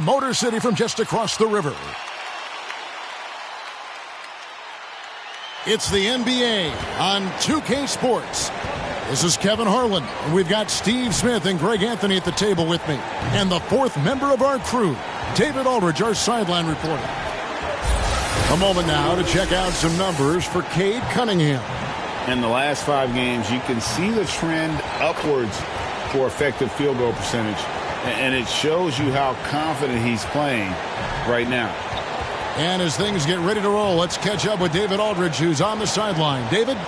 Motor City from just across the river. It's the NBA on 2K Sports. This is Kevin Harlan, and we've got Steve Smith and Greg Anthony at the table with me. And the fourth member of our crew, David Aldridge, our sideline reporter. A moment now to check out some numbers for Cade Cunningham. In the last 5 games, you can see the trend upwards for effective field goal percentage. And it shows you how confident he's playing right now. And as things get ready to roll, let's catch up with David Aldridge, who's on the sideline. David?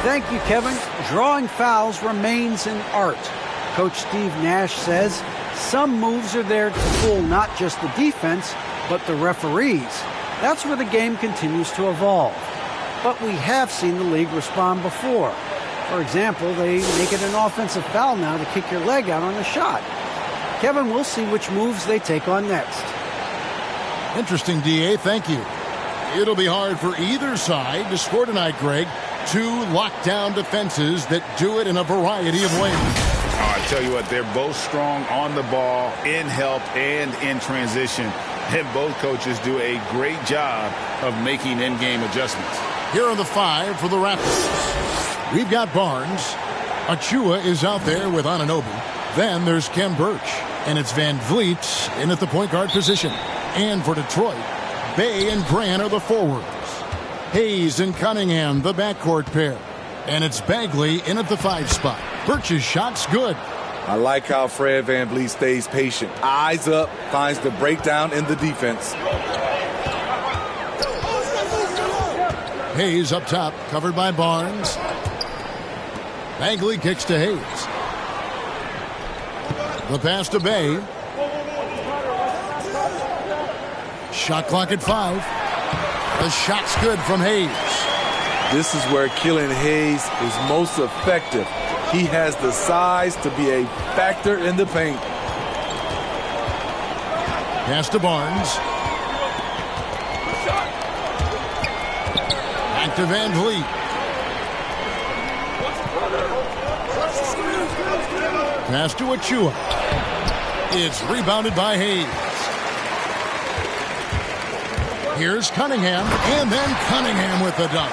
Thank you, Kevin. Drawing fouls remains an art. Coach Steve Nash says some moves are there to fool not just the defense, but the referees. That's where the game continues to evolve. But we have seen the league respond before. For example, they make it an offensive foul now to kick your leg out on a shot. Kevin, we'll see which moves they take on next. Interesting, D.A. Thank you. It'll be hard for either side to score tonight, Greg. 2 lockdown defenses that do it in a variety of ways. Oh, I tell you what, they're both strong on the ball, in help, and in transition. And both coaches do a great job of making in-game adjustments. Here are the 5 for the Raptors. We've got Barnes. Achua is out there with Anunoby. Then there's Kem Birch. And it's Van Vliet in at the point guard position. And for Detroit, Bay and Grant are the forwards. Hayes and Cunningham, the backcourt pair. And it's Bagley in at the 5 spot. Birch's shot's good. I like how Fred VanVleet stays patient. Eyes up, finds the breakdown in the defense. Hayes up top, covered by Barnes. Bagley kicks to Hayes. The pass to Bay. Shot clock at 5. The shot's good from Hayes. This is where Killian Hayes is most effective. He has the size to be a factor in the paint. Pass to Barnes. Back to Van Vliet. Pass to Achua. It's rebounded by Hayes. Here's Cunningham, and then Cunningham with the dunk.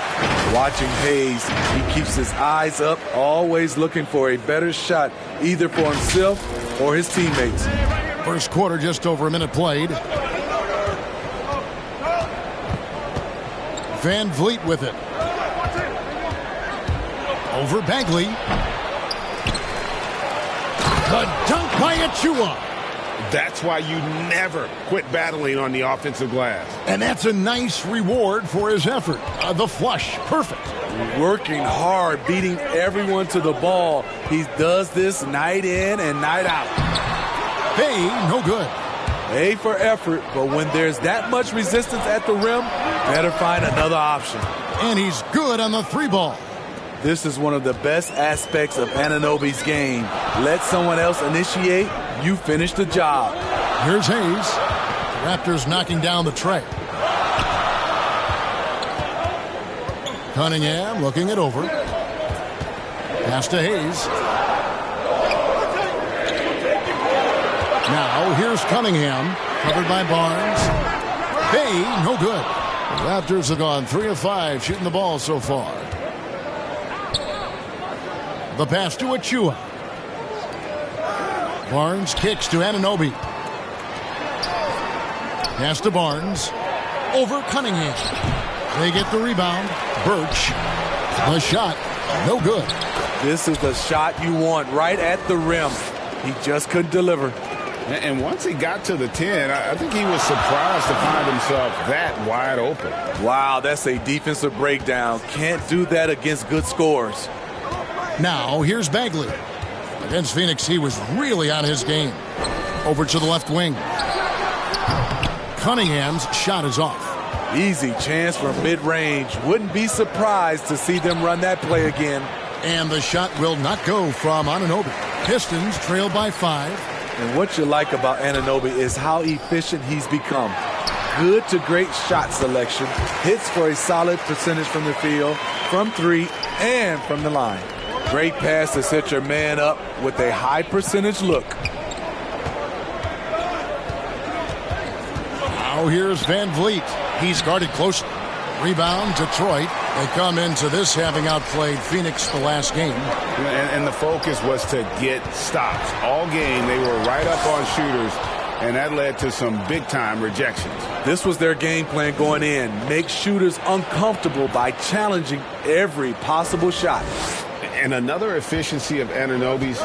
Watching Hayes, he keeps his eyes up, always looking for a better shot, either for himself or his teammates. First quarter, just over a minute played. Van Vliet with it. Over Bagley. The dunk by Achua. That's why you never quit battling on the offensive glass. And that's a nice reward for his effort. The flush, perfect. Working hard, beating everyone to the ball. He does this night in and night out. Bay, no good. A for effort, but when there's that much resistance at the rim, better find another option. And he's good on the 3-ball. This is one of the best aspects of Anunoby's game. Let someone else initiate, you finish the job. Here's Hayes. Raptors knocking down the tray. Cunningham looking it over. Pass to Hayes. Now here's Cunningham, covered by Barnes. Bay, no good. The Raptors have gone 3 of 5 shooting the ball so far. The pass to Achua. Barnes kicks to Anunoby. Pass to Barnes. Over Cunningham. They get the rebound. Birch. The shot. No good. This is the shot you want right at the rim. He just couldn't deliver. And once he got to the 10, I think he was surprised to find himself that wide open. Wow, that's a defensive breakdown. Can't do that against good scores. Now, here's Bagley. Against Phoenix, he was really on his game. Over to the left wing. Cunningham's shot is off. Easy chance from mid-range. Wouldn't be surprised to see them run that play again. And the shot will not go from Anunoby. Pistons trail by 5. And what you like about Anunoby is how efficient he's become. Good to great shot selection. Hits for a solid percentage from the field, from 3, and from the line. Great pass to set your man up with a high percentage look. Now here's Van Vliet. He's guarded closely. Rebound, Detroit. They come into this having outplayed Phoenix the last game. And the focus was to get stops. All game, they were right up on shooters, and that led to some big-time rejections. This was their game plan going in. Make shooters uncomfortable by challenging every possible shot. And another efficiency of Anunoby's,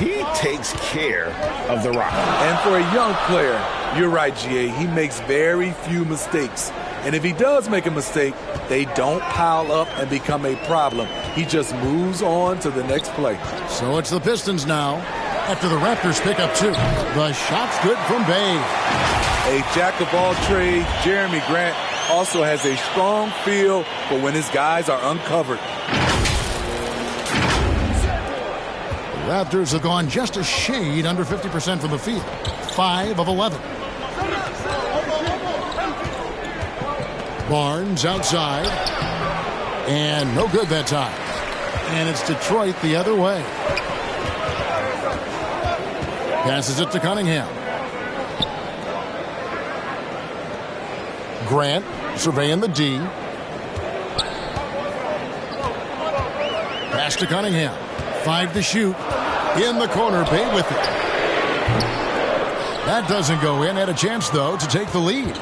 he takes care of the rock. And for a young player, you're right, GA, he makes very few mistakes. And if he does make a mistake, they don't pile up and become a problem. He just moves on to the next play. So it's the Pistons now. After the Raptors pick up 2. The shot's good from Bay. A jack of all trades, Jeremy Grant also has a strong feel for when his guys are uncovered. The Raptors have gone just a shade under 50% from the field. 5 of 11. Barnes outside. And no good that time. And it's Detroit the other way. Passes it to Cunningham. Grant surveying the D. Pass to Cunningham. 5 to shoot. In the corner, Bay with it. That doesn't go in. Had a chance, though, to take the lead.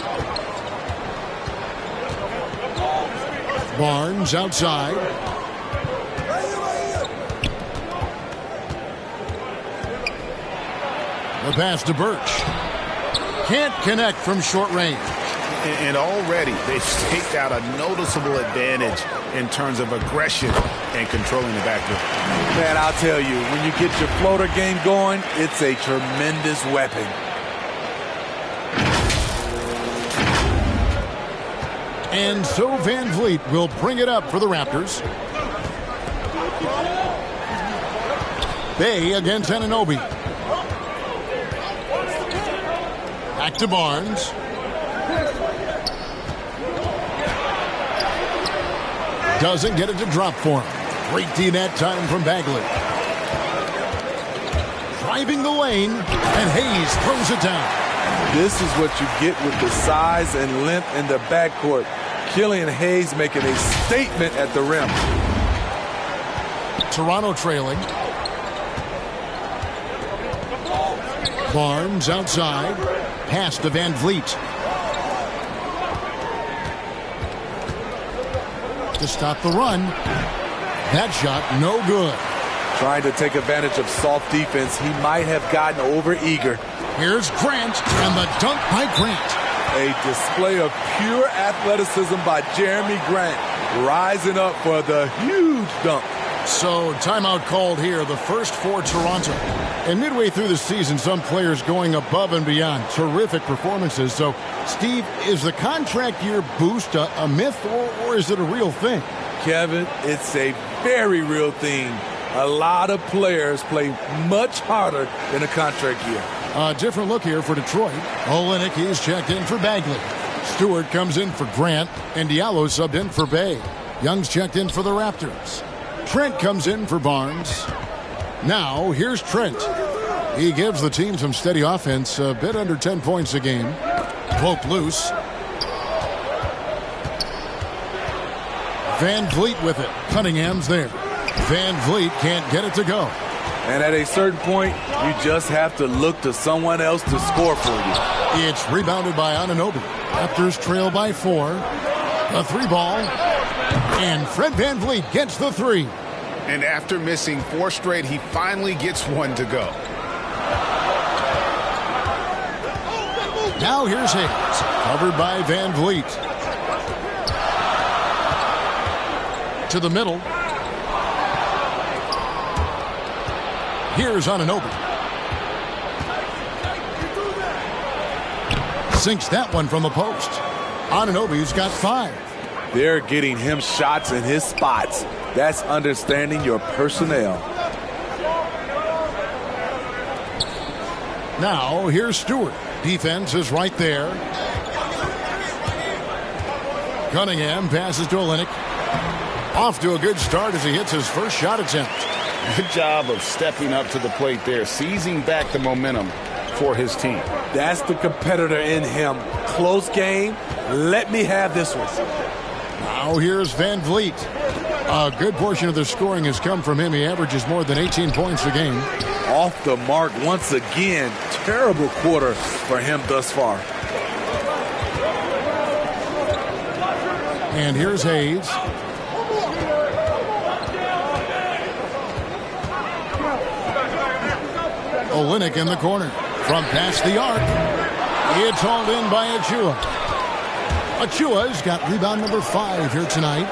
Barnes outside. The pass to Birch. Can't connect from short range. And already they've staked out a noticeable advantage in terms of aggression and controlling the backcourt. Man, I'll tell you, when you get your floater game going, it's a tremendous weapon. And so Van Vliet will bring it up for the Raptors. Bay against Anunoby. Back to Barnes. Doesn't get it to drop for him. Great D that time from Bagley. Driving the lane, and Hayes throws it down. This is what you get with the size and length in the backcourt. Killian Hayes making a statement at the rim. Toronto trailing. Barnes outside. Pass to Van Vliet. To stop the run. That shot no good. Trying to take advantage of soft defense. He might have gotten over-eager. Here's Grant, and the dunk by Grant. A display of pure athleticism by Jeremy Grant, rising up for the huge dunk. So timeout called here, the first for Toronto. And midway through the season, some players going above and beyond. Terrific performances. So, Steve, is the contract year boost a myth, or is it a real thing? Kevin, it's a very real thing. A lot of players play much harder than a contract year. A different look here for Detroit. Olenek is checked in for Bagley. Stewart comes in for Grant, and Diallo subbed in for Bay. Young's checked in for the Raptors. Trent comes in for Barnes. Now, here's Trent. He gives the team some steady offense, a bit under 10 points a game. Poke loose. Van Vliet with it. Cunningham's there. Van Vliet can't get it to go. And at a certain point, you just have to look to someone else to score for you. It's rebounded by Anunoby. Raptors trail by 4. A 3-ball. And Fred Van Vliet gets the 3. And after missing 4 straight, he finally gets one to go. Now here's Hayes. Covered by Van Vliet. To the middle. Here's Anunoby. Sinks that one from the post. Anunoby's got 5. They're getting him shots in his spots. That's understanding your personnel. Now, here's Stewart. Defense is right there. Cunningham passes to Olenek. Off to a good start as he hits his first shot attempt. Good job of stepping up to the plate there, seizing back the momentum for his team. That's the competitor in him. Close game. Let me have this one. Now here's Van Vliet. A good portion of the scoring has come from him. He averages more than 18 points a game. Off the mark once again. Terrible quarter for him thus far. And here's Hayes. Olynyk in the corner. From past the arc. It's hauled in by Achua. Achua's got rebound number 5 here tonight.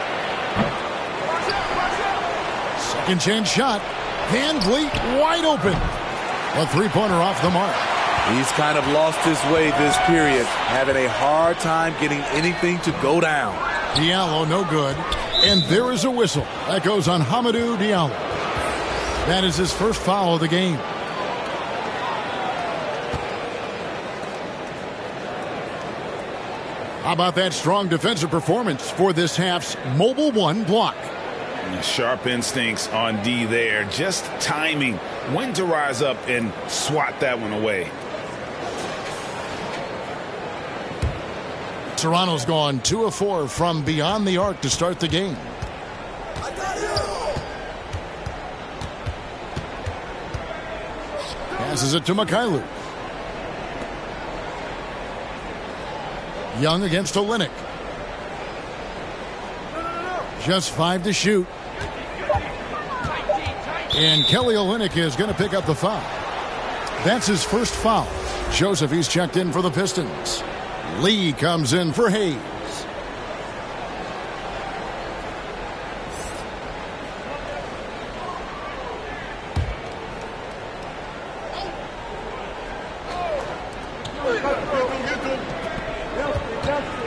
Second chance shot. Van Vliet wide open. A three-pointer off the mark. He's kind of lost his way this period, having a hard time getting anything to go down. Diallo no good. And there is a whistle. That goes on Hamidou Diallo. That is his first foul of the game. How about that strong defensive performance for this half's Mobile One block? Sharp instincts on D there. Just timing when to rise up and swat that one away. Toronto's gone 2 of 4 from beyond the arc to start the game. Passes it to Mikhailuk. Young against Olynyk. Just 5 to shoot. And Kelly Olynyk is going to pick up the foul. That's his first foul. Joseph, he's checked in for the Pistons. Lee comes in for Hayes.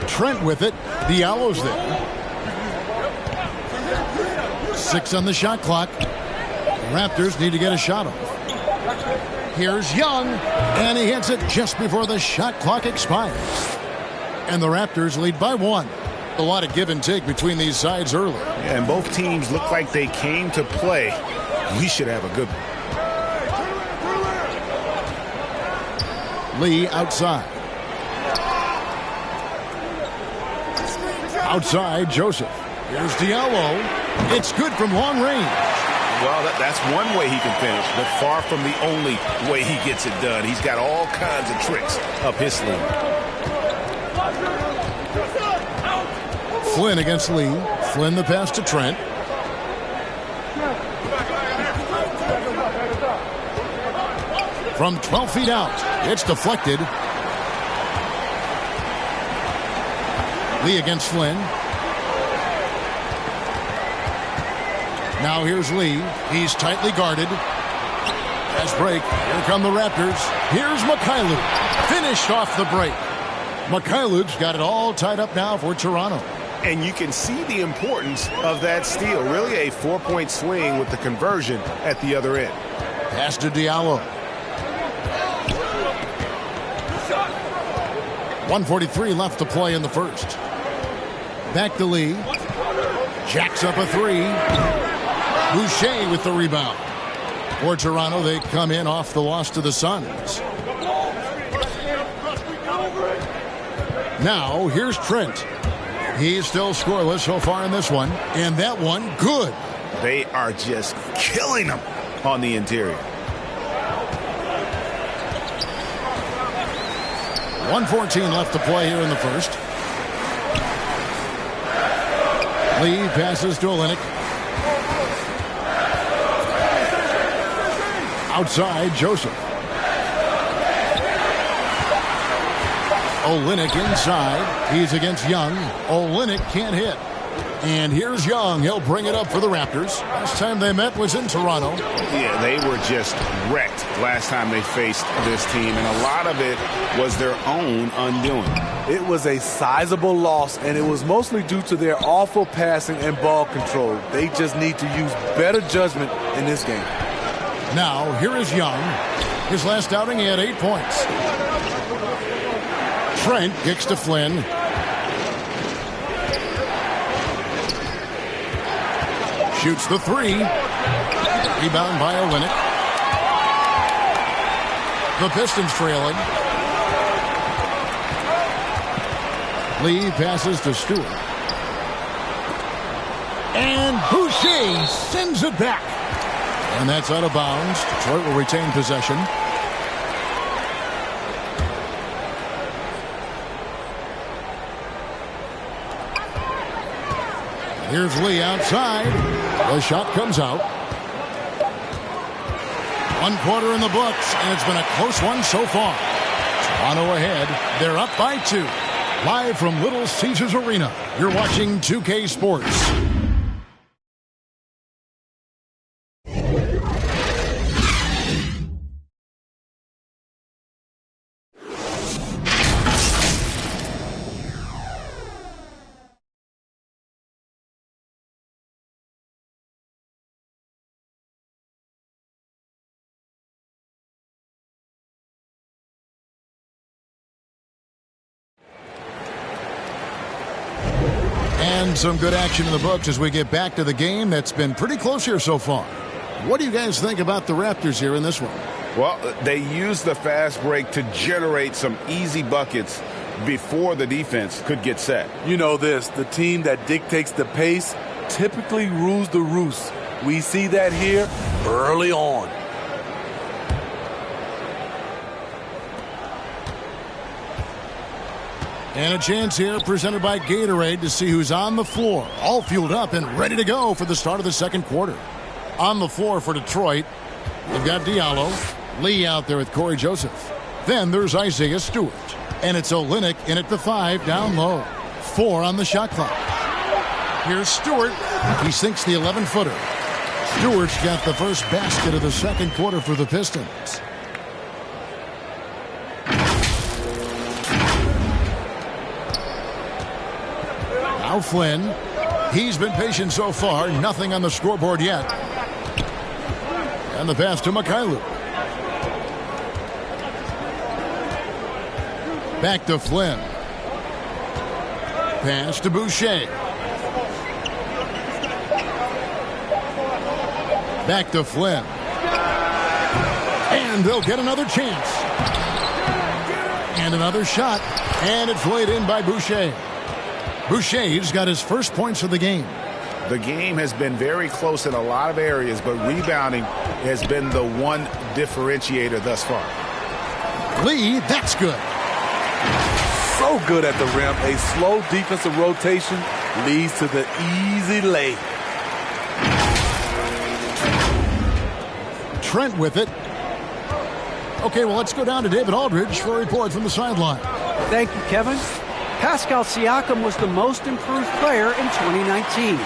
Trent with it. Diallo's there. 6 on the shot clock. The Raptors need to get a shot off. Here's Young, and he hits it just before the shot clock expires. And the Raptors lead by 1. A lot of give and take between these sides early. Yeah, and both teams look like they came to play. We should have a good one. Lee outside. Outside, Joseph. Here's Diallo. It's good from long range. Well, that's one way he can finish, but far from the only way he gets it done. He's got all kinds of tricks up his sleeve. Flynn against Lee. Flynn the pass to Trent. From 12 feet out, it's deflected. Lee against Flynn. Now here's Lee. He's tightly guarded. Fast break. Here come the Raptors. Here's Mikhailuk. Finished off the break. Mikhailuk's got it all tied up now for Toronto. And you can see the importance of that steal. Really a 4-point swing with the conversion at the other end. Pass to Diallo. 1:43 left to play in the first. Back to Lee. Jacks up a 3. Boucher with the rebound. For Toronto, they come in off the loss to the Suns. Now, here's Trent. He's still scoreless so far in this one. And that one, good. They are just killing them on the interior. 1:14 left to play here in the first. Lee passes to Olynyk. Outside, Joseph. Olynyk inside. He's against Young. Olynyk can't hit. And here's Young. He'll bring it up for the Raptors. Last time they met was in Toronto. Yeah, they were just wrecked last time they faced this team, and a lot of it was their own undoing. It was a sizable loss, and it was mostly due to their awful passing and ball control. They just need to use better judgment in this game. Now, here is Young. His last outing, he had 8 points. Trent kicks to Flynn. Shoots the 3. Rebound by Olynyk. The Pistons trailing. Lee passes to Stewart. And Boucher sends it back. And that's out of bounds. Detroit will retain possession. Here's Lee outside. The shot comes out. 1 quarter in the books, and it's been a close one so far. Toronto ahead. They're up by 2. Live from Little Caesars Arena, you're watching 2K Sports. And some good action in the books as we get back to the game that's been pretty close here so far. What do you guys think about the Raptors here in this one? Well, they used the fast break to generate some easy buckets before the defense could get set. You know this, the team that dictates the pace typically rules the roost. We see that here early on. And a chance here presented by Gatorade to see who's on the floor. All fueled up and ready to go for the start of the second quarter. On the floor for Detroit, they've got Diallo. Lee out there with Corey Joseph. Then there's Isaiah Stewart. And it's Olynyk in at the 5 down low. 4 on the shot clock. Here's Stewart. He sinks the 11-footer. Stewart's got the first basket of the second quarter for the Pistons. Now Flynn. He's been patient so far. Nothing on the scoreboard yet. And the pass to Mikhailuk. Back to Flynn. Pass to Boucher. Back to Flynn. And they'll get another chance. And another shot. And it's laid in by Boucher. Boucher's got his first points of the game. The game has been very close in a lot of areas, but rebounding has been the one differentiator thus far. Lee, that's good. So good at the rim. A slow defensive rotation leads to the easy lay. Trent with it. Okay, well, let's go down to David Aldridge for a report from the sideline. Thank you, Kevin. Pascal Siakam was the most improved player in 2019.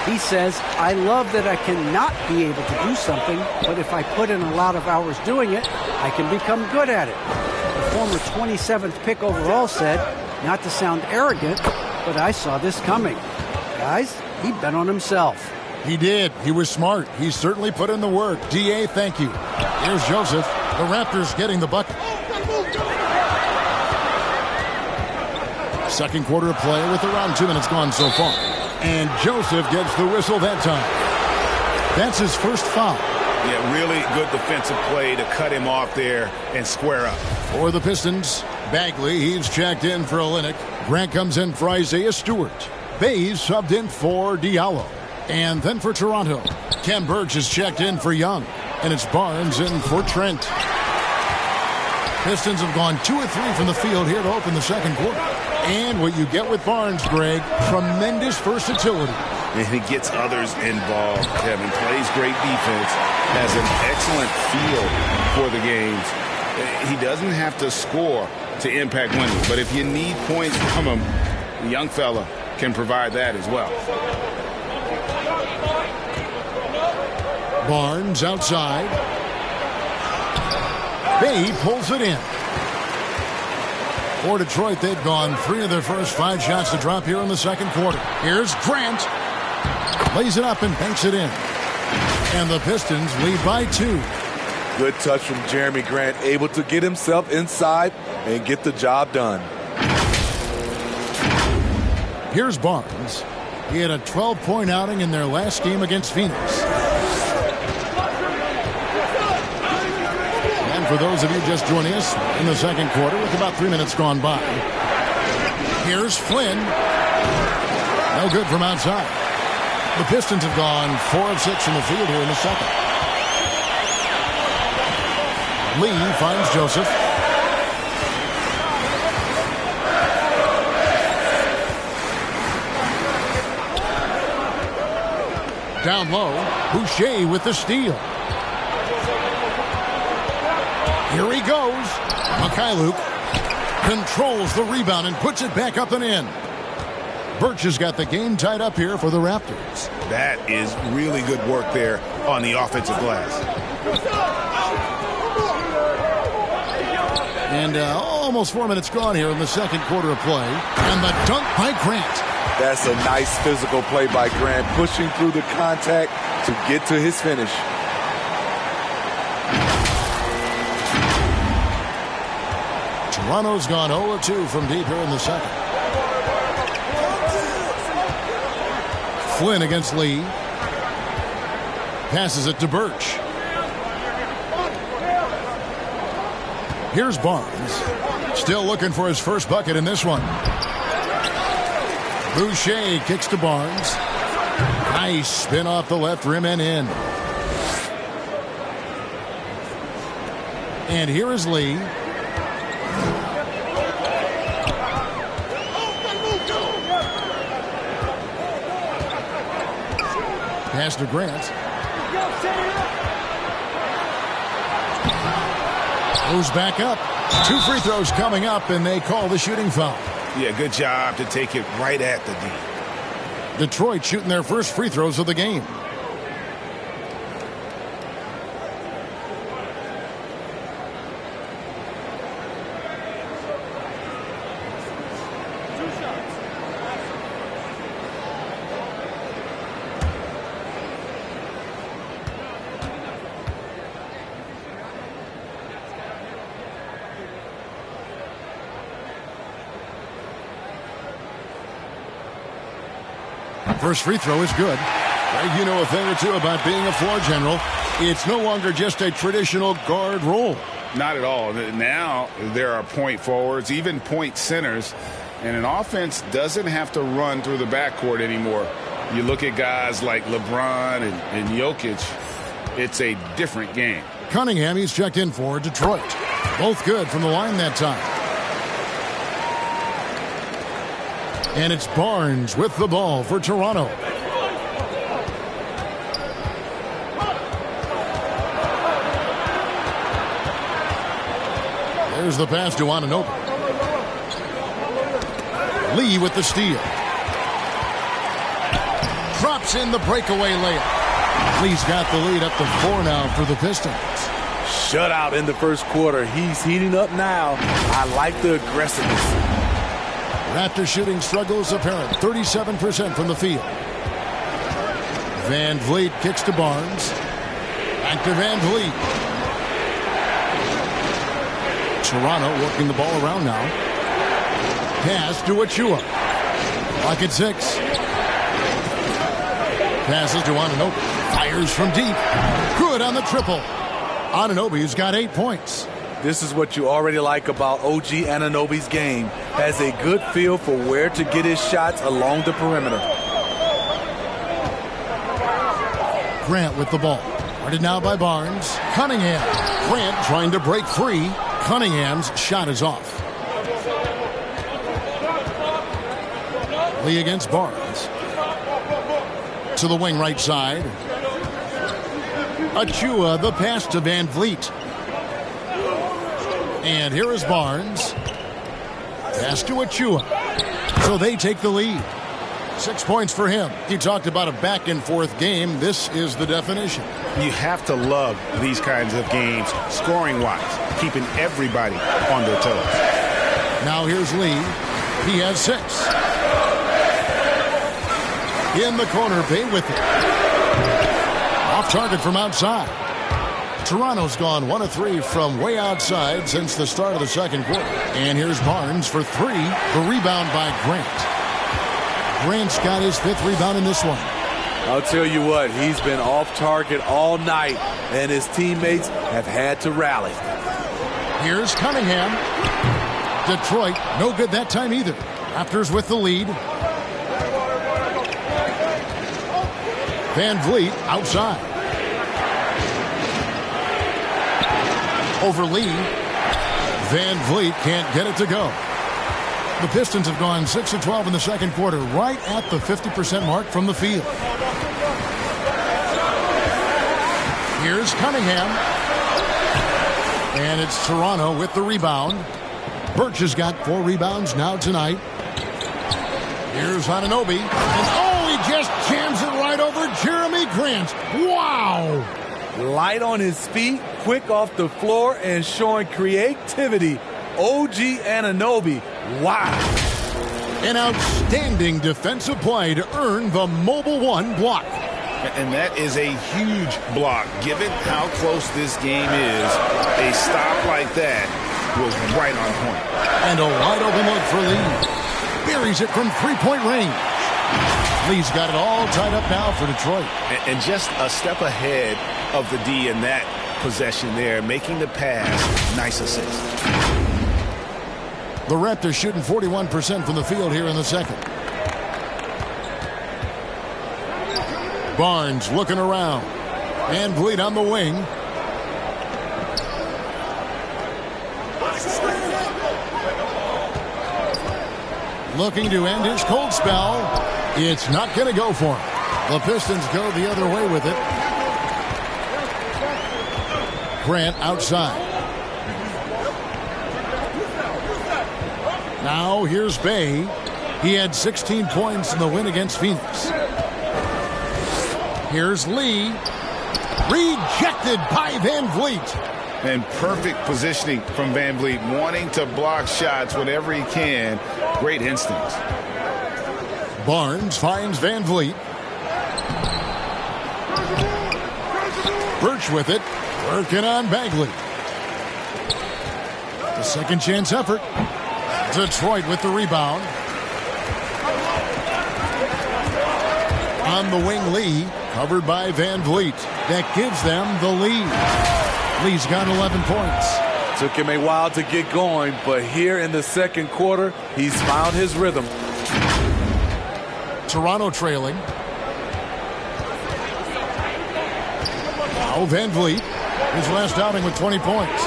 He says, I love that I cannot be able to do something, but if I put in a lot of hours doing it, I can become good at it. The former 27th pick overall said, not to sound arrogant, but I saw this coming. Guys, he bet on himself. He did. He was smart. He certainly put in the work. D.A., thank you. Here's Joseph. The Raptors getting the bucket. Second quarter of play with around 2 minutes gone so far. And Joseph gets the whistle that time. That's his first foul. Yeah, really good defensive play to cut him off there and square up. For the Pistons, Bagley, he's checked in for Olynyk. Grant comes in for Isaiah Stewart. Bays subbed in for Diallo. And then for Toronto, Ken Burge is checked in for Young. And it's Barnes in for Trent. Pistons have gone 2 of 3 from the field here to open the second quarter. And what you get with Barnes, Greg, tremendous versatility. And he gets others involved, Kevin. Plays great defense, has an excellent feel for the games. He doesn't have to score to impact winning, but if you need points from him, the young fella can provide that as well. Barnes outside. Bay pulls it in. For Detroit, they've gone 3 of their first 5 shots to drop here in the second quarter. Here's Grant. Lays it up and banks it in. And the Pistons lead by 2. Good touch from Jeremy Grant, able to get himself inside and get the job done. Here's Barnes. He had a 12-point outing in their last game against Phoenix. And for those of you just joining us in the second quarter with about 3 minutes gone by. Here's Flynn. No good from outside. The Pistons have gone 4 of 6 from the field here in the second. Lee finds Joseph. Down low, Boucher with the steal. Here he goes. Mikhailuk controls the rebound and puts it back up and in. Birch has got the game tied up here for the Raptors. That is really good work there on the offensive glass. And almost 4 minutes gone here in the second quarter of play. And the dunk by Grant. That's a nice physical play by Grant, pushing through the contact to get to his finish. Toronto's gone 0-2 from deep here in the second. Flynn against Lee. Passes it to Birch. Here's Barnes. Still looking for his first bucket in this one. Boucher kicks to Barnes. Nice spin off the left rim and in. And here is Lee. Pass to Grant. Goes back up. 2 free throws coming up, and they call the shooting foul. Yeah, good job to take it right at the D. Detroit shooting their first free throws of the game. First free throw is good. You know a thing or two about being a floor general. It's no longer just a traditional guard role. Not at all. Now there are point forwards, even point centers, and an offense doesn't have to run through the backcourt anymore. You look at guys like LeBron and Jokic, it's a different game. Cunningham, he's checked in for Detroit. Both good from the line that time. And it's Barnes with the ball for Toronto. There's the pass to Anunoby. Lee with the steal. Drops in the breakaway layup. Lee's got the lead up to 4 now for the Pistons. Shutout in the first quarter. He's heating up now. I like the aggressiveness. Raptor shooting struggles apparent. 37% from the field. Van Vliet kicks to Barnes. Back to Van Vliet. Toronto working the ball around now. Pass to Achua. Clock at 6. Passes to Anunoby. Fires from deep. Good on the triple. Anunoby's got 8 points. This is what you already like about OG Anunoby's game. Has a good feel for where to get his shots along the perimeter. Grant with the ball. Guarded now by Barnes. Cunningham. Grant trying to break free. Cunningham's shot is off. Lee against Barnes. To the wing right side. Achua, the pass to Van Vliet. And here is Barnes. Pass to Achua. So they take the lead. 6 points for him. He talked about a back-and-forth game. This is the definition. You have to love these kinds of games, scoring-wise, keeping everybody on their toes. Now here's Lee. He has 6. In the corner, Bay with it. Off target from outside. Toronto's gone 1 of 3 from way outside since the start of the second quarter. And here's Barnes for 3. The rebound by Grant. Grant's got his 5th rebound in this one. I'll tell you what, he's been off target all night, and his teammates have had to rally. Here's Cunningham. Detroit, no good that time either. Raptors with the lead. Van Vliet outside. Over Lee. Van Vliet can't get it to go. The Pistons have gone 6 of 12 in the second quarter, right at the 50% mark from the field. Here's Cunningham. And it's Toronto with the rebound. Birch has got 4 rebounds now tonight. Here's Anunoby. And he just jams it right over Jeremy Grant. Wow! Light on his feet, quick off the floor, and showing creativity. OG Anunoby. Wow. An outstanding defensive play to earn the Mobile One block. And that is a huge block. Given how close this game is, a stop like that was right on point. And a wide open look for Lee. Buries it from three-point range. Lee's got it all tied up now for Detroit. And just a step ahead of the D in that possession there, making the pass. Nice assist. The Raptors shooting 41% from the field here in the second. Barnes looking around. Van Vliet on the wing. Looking to end his cold spell. It's not going to go for him. The Pistons go the other way with it. Grant outside. Now here's Bay. He had 16 points in the win against Phoenix. Here's Lee. Rejected by Van Vliet. And perfect positioning from Van Vliet, wanting to block shots whenever he can. Great instincts. Barnes finds Van Vliet. Birch with it. Working on Bagley. The second chance effort. Detroit with the rebound. On the wing, Lee. Covered by Van Vliet. That gives them the lead. Lee's got 11 points. Took him a while to get going, but here in the second quarter, he's found his rhythm. Toronto trailing. Now Van Vliet, his last outing with 20 points.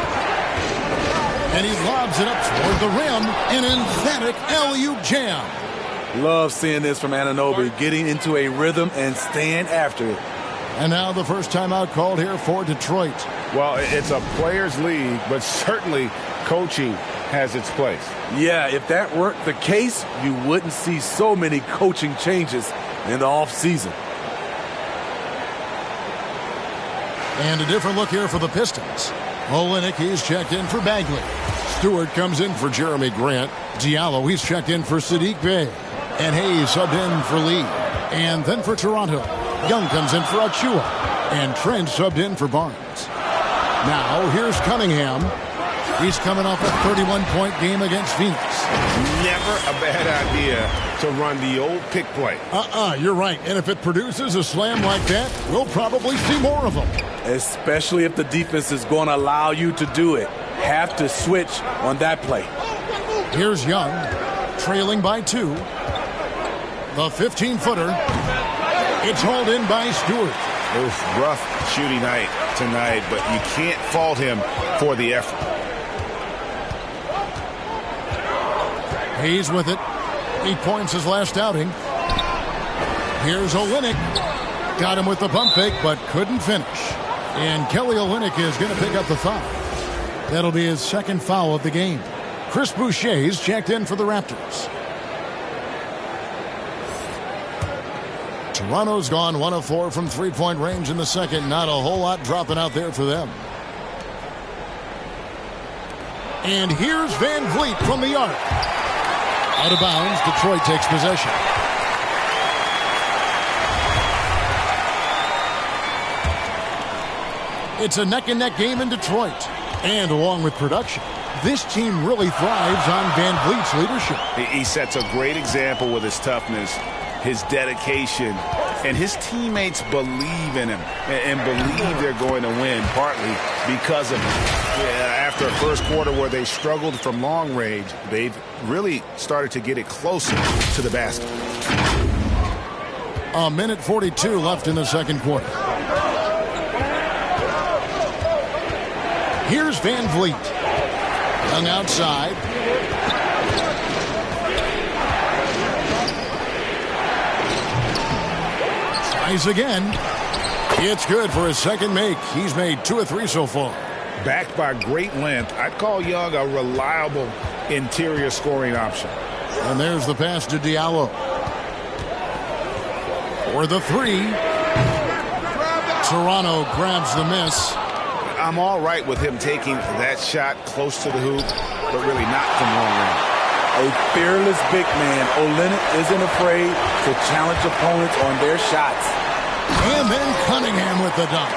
And he lobs it up toward the rim. An emphatic alley-oop jam. Love seeing this from Anunoby, getting into a rhythm and staying after it. And now the first timeout called here for Detroit. Well, it's a players' league, but certainly coaching has its place. Yeah, if that weren't the case, you wouldn't see so many coaching changes in the offseason. And a different look here for the Pistons. Olynyk, he's checked in for Bagley. Stewart comes in for Jeremy Grant. Diallo, he's checked in for Sadiq Bey. And Hayes subbed in for Lee. And then for Toronto, Young comes in for Achua. And Trent subbed in for Barnes. Now here's Cunningham. He's coming off a 31-point game against Phoenix. Never a bad idea to run the old pick play. You're right. And if it produces a slam like that, we'll probably see more of them. Especially if the defense is going to allow you to do it. Have to switch on that play. Here's Young, trailing by 2. The 15-footer. It's hauled in by Stewart. Oof, rough shooting night tonight, but you can't fault him for the effort. Hayes with it. 8 points his last outing. Here's Olynyk. Got him with the pump fake, but couldn't finish. And Kelly Olynyk is going to pick up the foul. That'll be his second foul of the game. Chris Boucher's checked in for the Raptors. Toronto's gone 1 of 4 from three-point range in the second. Not a whole lot dropping out there for them. And here's Van Vliet from the arc. Out of bounds, Detroit takes possession. It's a neck-and-neck game in Detroit. And along with production, this team really thrives on Van Vliet's leadership. He sets a great example with his toughness, his dedication, And his teammates believe in him and believe they're going to win, partly because of him. After a first quarter where they struggled from long range, they've really started to get it closer to the basket. A minute 42 left in the second quarter. Here's Van Vliet. Hung outside. Tries again. It's good for his second make. He's made 2 of 3 so far. Backed by great length, I'd call Young a reliable interior scoring option. And there's the pass to Diallo. For the 3. Toronto grabs the miss. I'm all right with him taking that shot close to the hoop, but really not from long range. A fearless big man, Olynyk isn't afraid to challenge opponents on their shots. And then Cunningham with the dunk.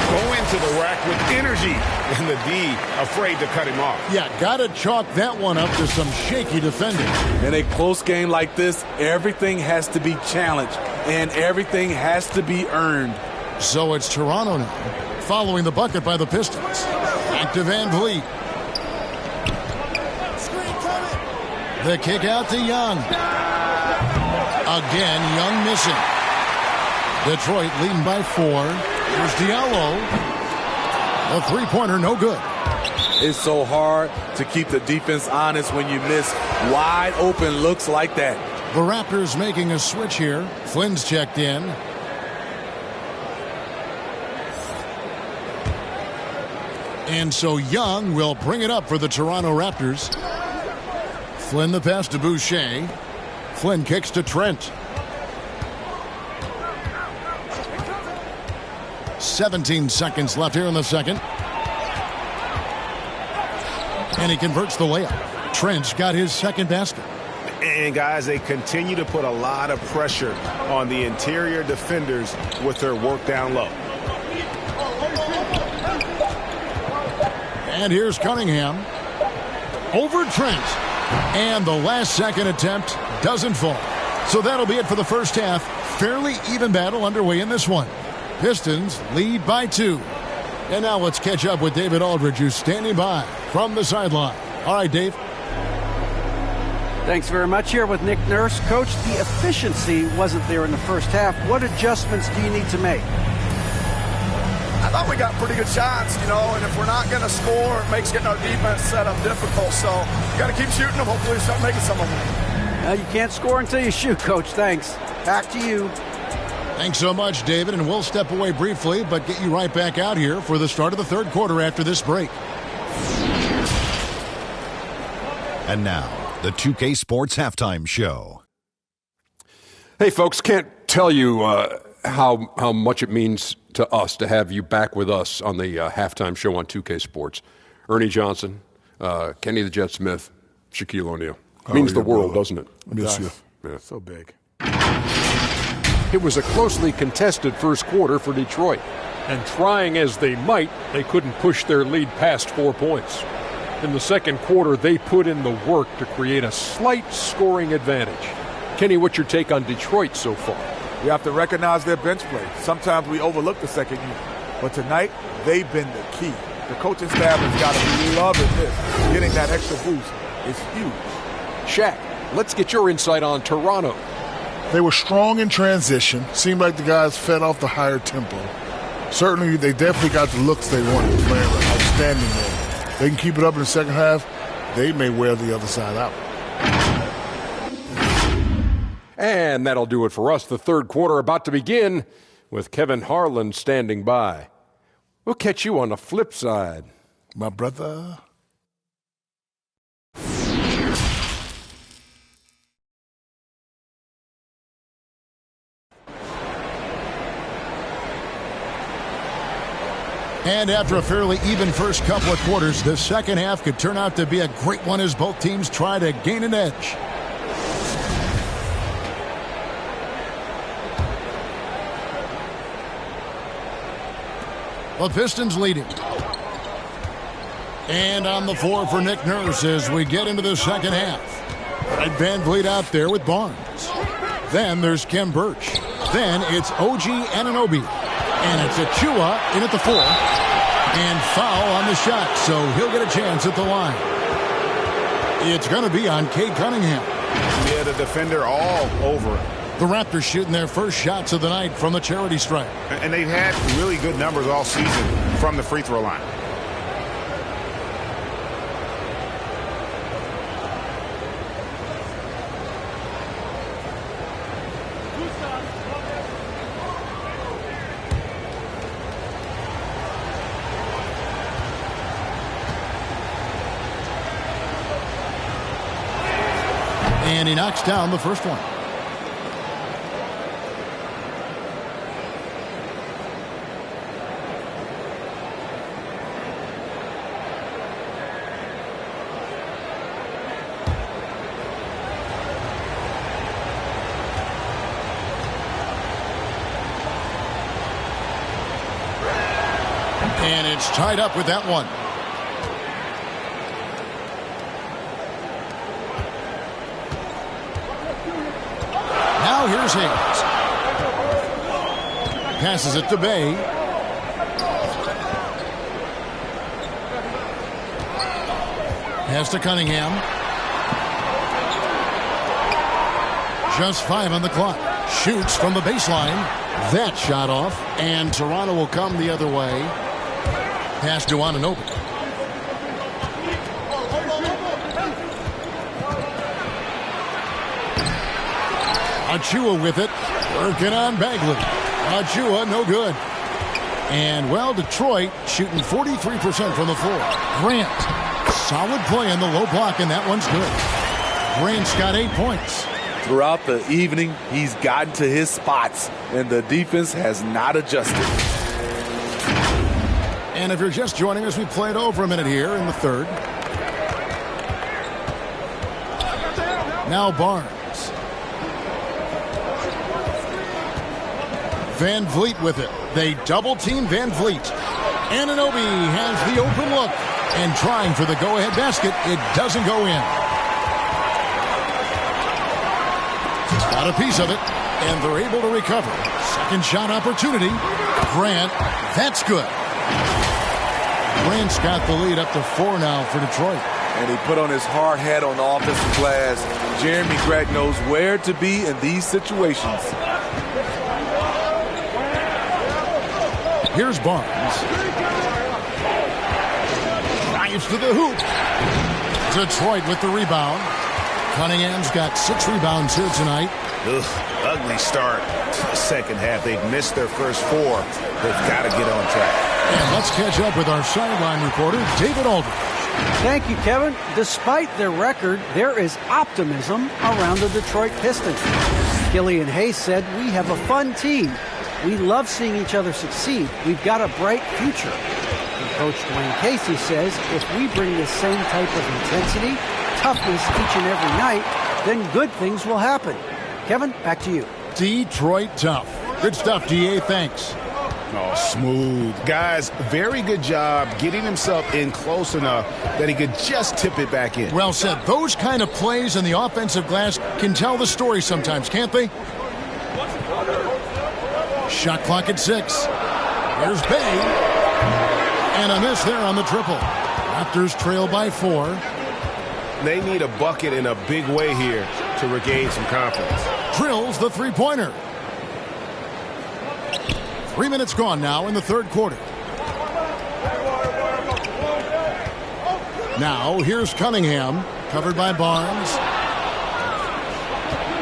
Go into the rack with energy, and the D afraid to cut him off. Yeah, got to chalk that one up to some shaky defending. In a close game like this, everything has to be challenged, and everything has to be earned. So it's Toronto now, following the bucket by the Pistons. Back to Van Vliet. The kick out to Young. Again, Young missing. Detroit leading by 4. Here's Diallo. The three-pointer, no good. It's so hard to keep the defense honest when you miss wide open looks like that. The Raptors making a switch here. Flynn's checked in. And so Young will bring it up for the Toronto Raptors. Flynn the pass to Boucher. Flynn kicks to Trent. 17 seconds left here in the second. And he converts the layup. Trent's got his second basket. And guys, they continue to put a lot of pressure on the interior defenders with their work down low. And here's Cunningham. Over Trent. And the last second attempt doesn't fall. So that'll be it for the first half. Fairly even battle underway in this one. Pistons lead by 2. And now let's catch up with David Aldridge, who's standing by from the sideline. All right, Dave. Thanks very much. Here with Nick Nurse. Coach, the efficiency wasn't there in the first half. What adjustments do you need to make? I thought we got pretty good shots, and if we're not going to score, it makes getting our defense set up difficult. So you got to keep shooting them. Hopefully we start making some of them. You can't score until you shoot, Coach. Thanks. Back to you. Thanks so much, David. And we'll step away briefly, but get you right back out here for the start of the third quarter after this break. And now, the 2K Sports Halftime Show. Hey, folks, can't tell you how much it means to us to have you back with us on the halftime show on 2K Sports. Ernie Johnson, Kenny the Jet Smith, Shaquille O'Neal. Means the world, doesn't it? Miss you. Yeah. So big. It was a closely contested first quarter for Detroit. And trying as they might, they couldn't push their lead past 4 points. In the second quarter, they put in the work to create a slight scoring advantage. Kenny, what's your take on Detroit so far? You have to recognize their bench play. Sometimes we overlook the second unit. But tonight, they've been the key. The coaching staff has got to be loving this. Getting that extra boost is huge. Shaq, let's get your insight on Toronto. They were strong in transition. Seemed like the guys fed off the higher tempo. Certainly, they definitely got the looks they wanted, playing outstanding there. They can keep it up in the second half. They may wear the other side out. And that'll do it for us. The third quarter about to begin with Kevin Harlan standing by. We'll catch you on the flip side. My brother. And after a fairly even first couple of quarters, the second half could turn out to be a great one as both teams try to gain an edge. The Pistons leading. And on the floor for Nick Nurse as we get into the second half. Red Van Vliet out there with Barnes. Then there's Kem Birch. Then it's OG Anunoby. And it's Achua in at the 4. And foul on the shot, so he'll get a chance at the line. It's going to be on Cade Cunningham. Yeah, the defender all over it. The Raptors shooting their first shots of the night from the charity stripe. And they've had really good numbers all season from the free throw line. And he knocks down the first one. And it's tied up with that one. Now here's Hayes. Passes it to Bay. Pass to Cunningham. Just 5 on the clock. Shoots from the baseline. That shot off. And Toronto will come the other way. Pass to Anunoby. Achua with it. Working on Bagley. Achua, no good. And, well, Detroit shooting 43% from the floor. Grant, solid play in the low block, and that one's good. Grant's got 8 points. Throughout the evening, he's gotten to his spots, and the defense has not adjusted. And if you're just joining us, we played over a minute here in the third. Now Barnes. Van Vliet with it. They double-team Van Vliet. Anunoby has the open look. And trying for the go-ahead basket. It doesn't go in. Got a piece of it. And they're able to recover. Second shot opportunity. Grant. That's good. Grant's got the lead up to 4 now for Detroit. And he put on his hard hat on the offensive glass. Jeremy Grant knows where to be in these situations. Here's Barnes. Drives to the hoop. Detroit with the rebound. Cunningham's got 6 rebounds here tonight. Ugly start to the second half. They've missed their first 4. They've got to get on track. And let's catch up with our sideline reporter, David Aldridge. Thank you, Kevin. Despite their record, there is optimism around the Detroit Pistons. Killian Hayes said, "We have a fun team. We love seeing each other succeed. We've got a bright future." And Coach Dwayne Casey says, if we bring the same type of intensity, toughness each and every night, then good things will happen. Kevin, back to you. Detroit tough. Good stuff, DA. Thanks. Oh, smooth. Guys, very good job getting himself in close enough that he could just tip it back in. Well said. Those kind of plays in the offensive glass can tell the story sometimes, can't they? Shot clock at 6. Here's Bay. And a miss there on the triple. Raptors trail by 4. They need a bucket in a big way here to regain some confidence. Drills the three-pointer. 3 minutes gone now in the third quarter. Now here's Cunningham, covered by Barnes.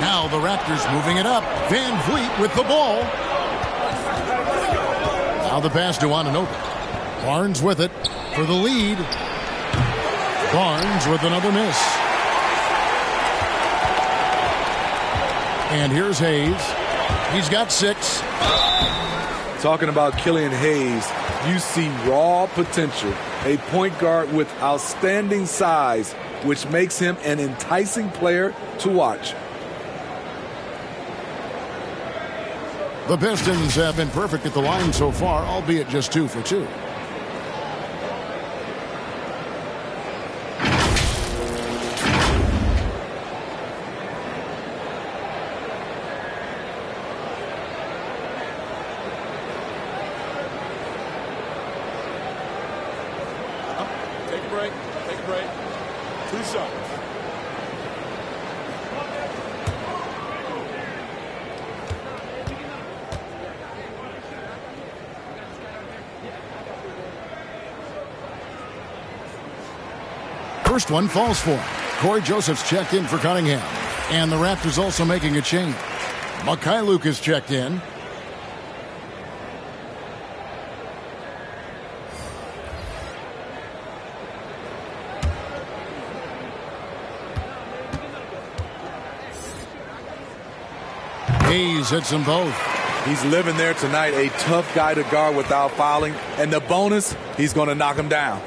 Now the Raptors moving it up. Van Vliet with the ball. Now the pass to Anunoby. Barnes with it for the lead. Barnes with another miss. And here's Hayes. He's got 6. Talking about Killian Hayes, you see raw potential. A point guard with outstanding size, which makes him an enticing player to watch. The Pistons have been perfect at the line so far, albeit just 2 for 2. shots. First one falls for him. Corey Joseph's checked in for Cunningham. And the Raptors also making a change. Mikhailuk is checked in. Hayes hits them both. He's living there tonight, a tough guy to guard without fouling. And the bonus, he's going to knock him down.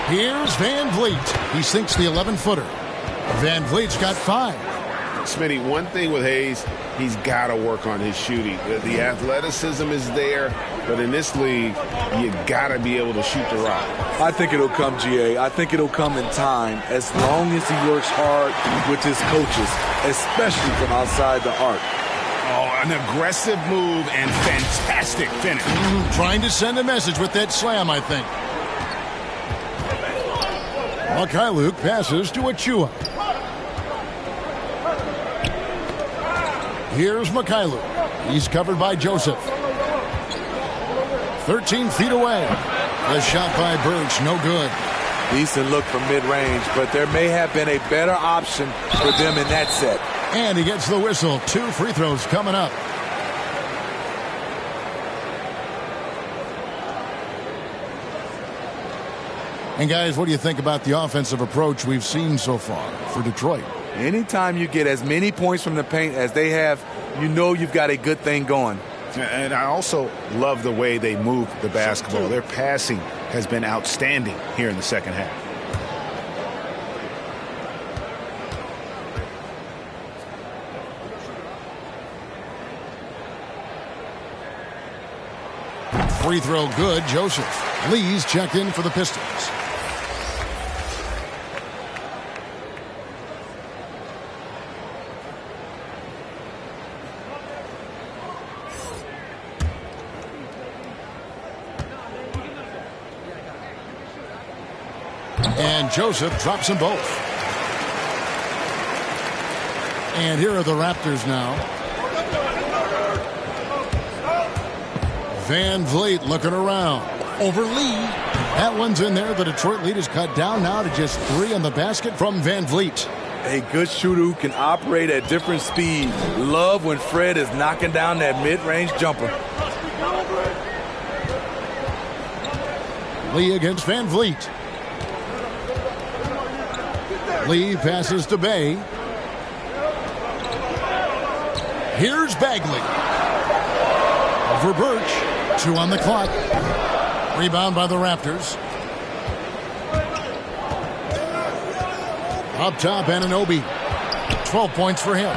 Here's Van Vliet. He sinks the 11-footer. Van Vliet's got 5. Smitty, one thing with Hayes, he's got to work on his shooting. The athleticism is there, but in this league, you got to be able to shoot the rock. I think it'll come, GA. I think it'll come in time as long as he works hard with his coaches, especially from outside the arc. Oh, an aggressive move and fantastic finish. Trying to send a message with that slam, I think. Mikhailuk passes to Achua. Here's Mikhailuk. He's covered by Joseph. 13 feet away. The shot by Birch, no good. Decent look from mid-range, but there may have been a better option for them in that set. And he gets the whistle. 2 free throws coming up. And guys, what do you think about the offensive approach we've seen so far for Detroit? Anytime you get as many points from the paint as they have, you know you've got a good thing going. And I also love the way they move the basketball. Their passing has been outstanding here in the second half. Free throw good, Joseph. Lee's checked in for the Pistons. And Joseph drops them both. And here are the Raptors now. Van Vliet looking around. Over Lee. That one's in there. The Detroit lead is cut down now to just 3 on the basket from Van Vliet. A good shooter who can operate at different speed. Love when Fred is knocking down that mid-range jumper. Lee against Van Vliet. Lee passes to Bay. Here's Bagley. Over Birch. 2 on the clock. Rebound by the Raptors. Up top, Anunoby. 12 points for him.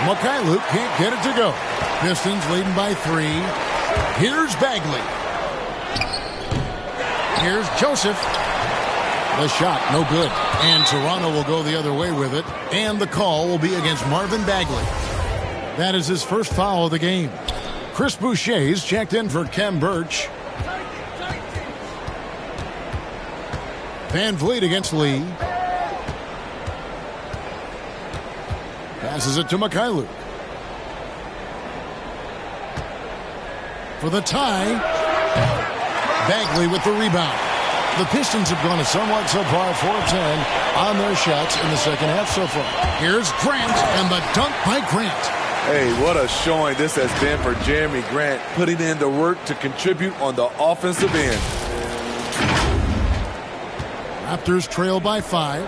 Mikhailuk can't get it to go. Pistons leading by 3. Here's Bagley. Here's Joseph. The shot, no good. And Toronto will go the other way with it. And the call will be against Marvin Bagley. That is his first foul of the game. Chris Boucher's checked in for Kem Birch. Van Vliet against Lee. Passes it to Mikhailuk. For the tie. Bagley with the rebound. The Pistons have gone a somewhat subpar 4 of 10 on their shots in the second half so far. Here's Grant and the dunk by Grant. Hey, what a showing this has been for Jeremy Grant, putting in the work to contribute on the offensive end. Raptors trail by 5.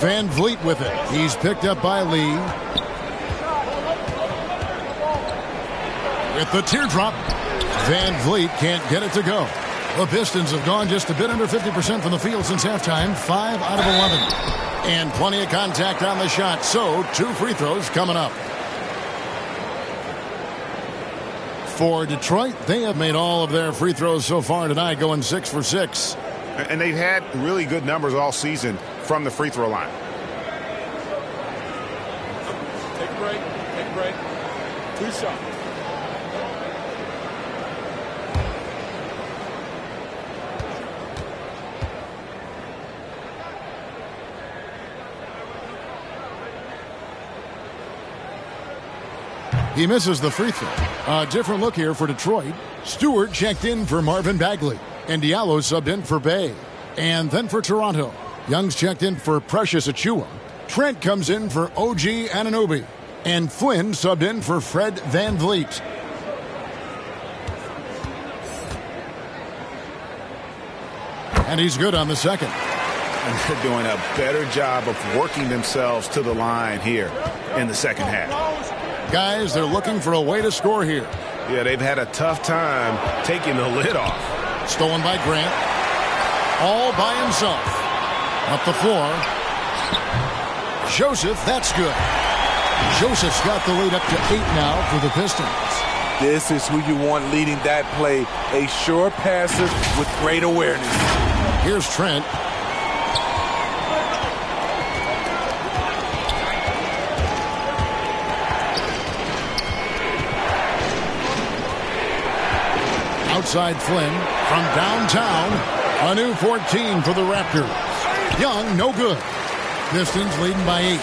Van Vliet with it. He's picked up by Lee. With the teardrop. Van Vliet can't get it to go. The Pistons have gone just a bit under 50% from the field since halftime. 5 out of 11. And plenty of contact on the shot. So 2 free throws coming up. For Detroit, they have made all of their free throws so far tonight, going 6 for 6. And they've had really good numbers all season from the free throw line. Take a break. Take a break. 2 shots. He misses the free throw. A different look here for Detroit. Stewart checked in for Marvin Bagley. And Diallo subbed in for Bay. And then for Toronto, Young's checked in for Precious Achiuwa. Trent comes in for OG Anunoby. And Flynn subbed in for Fred VanVleet. And he's good on the second. And they're doing a better job of working themselves to the line here in the second half. Guys, they're looking for a way to score here. Yeah, they've had a tough time taking the lid off. Stolen by Grant. All by himself. Up the floor. Joseph, that's good. Joseph's got the lead up to 8 now for the Pistons. This is who you want leading that play. A sure passer with great awareness. Here's Trent. Outside Flynn from downtown. A new 14 for the Raptors. Young, no good. Pistons leading by 8.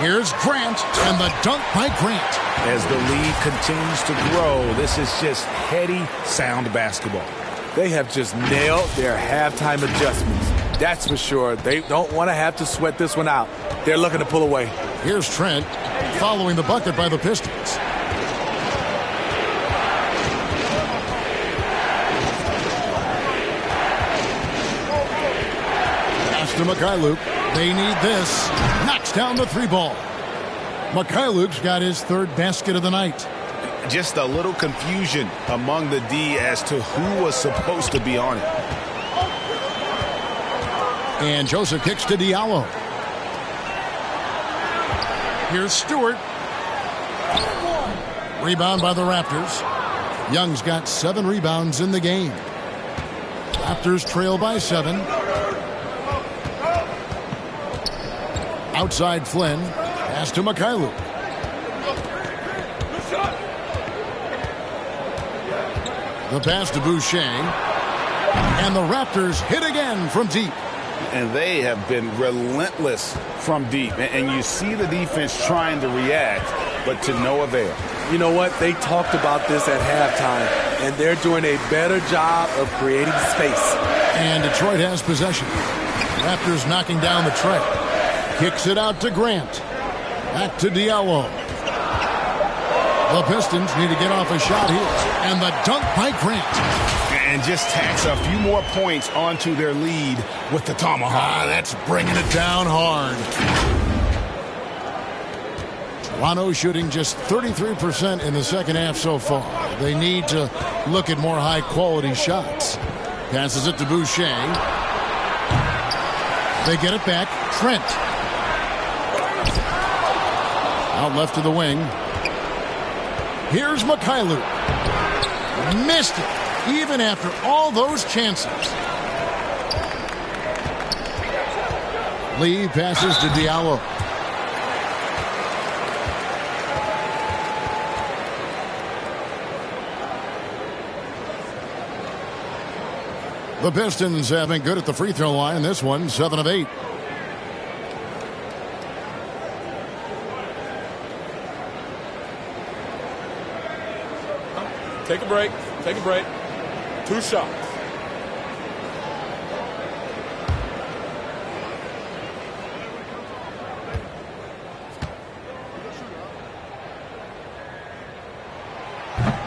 Here's Grant, and the dunk by Grant. As the lead continues to grow, this is just heady, sound basketball. They have just nailed their halftime adjustments. That's for sure. They don't want to have to sweat this one out. They're looking to pull away. Here's Trent, following the bucket by the Pistons. Pass to Mikhailuk. They need this. Knocks down the 3 ball. Mikhailuk's got his 3rd basket of the night. Just a little confusion among the D as to who was supposed to be on it. And Joseph kicks to Diallo. Here's Stewart. Rebound by the Raptors. Young's got 7 rebounds in the game. Raptors trail by 7. Outside Flynn. Pass to Mikhailuk. The pass to Boucher. And the Raptors hit again from deep. And they have been relentless from deep. And you see the defense trying to react, but to no avail. You know what? They talked about this at halftime, and they're doing a better job of creating space. And Detroit has possession. Raptors knocking down the tray. Kicks it out to Grant. Back to Diallo. The Pistons need to get off a shot here. And the dunk by Grant. And just tacks a few more points onto their lead with the tomahawk. That's bringing it down hard. Toronto shooting just 33% in the second half so far. They need to look at more high-quality shots. Passes it to Boucher. They get it back. Trent. Out left to the wing. Here's Mikhailuk. Missed it, even after all those chances. Lee passes to Diallo. The Pistons have been good at the free throw line. This one, 7 of 8. Take a break. Take a break. 2 shots.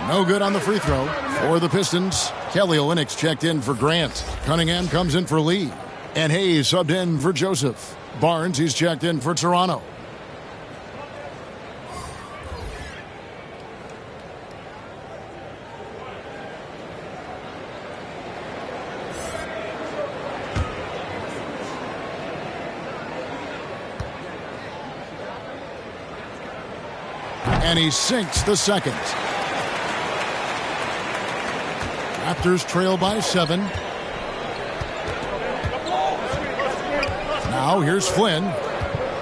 No good on the free throw for the Pistons. Kelly Olynyk's checked in for Grant. Cunningham comes in for Lee. And Hayes subbed in for Joseph. Barnes, he's checked in for Toronto. And he sinks the second. Raptors trail by 7. Now here's Flynn.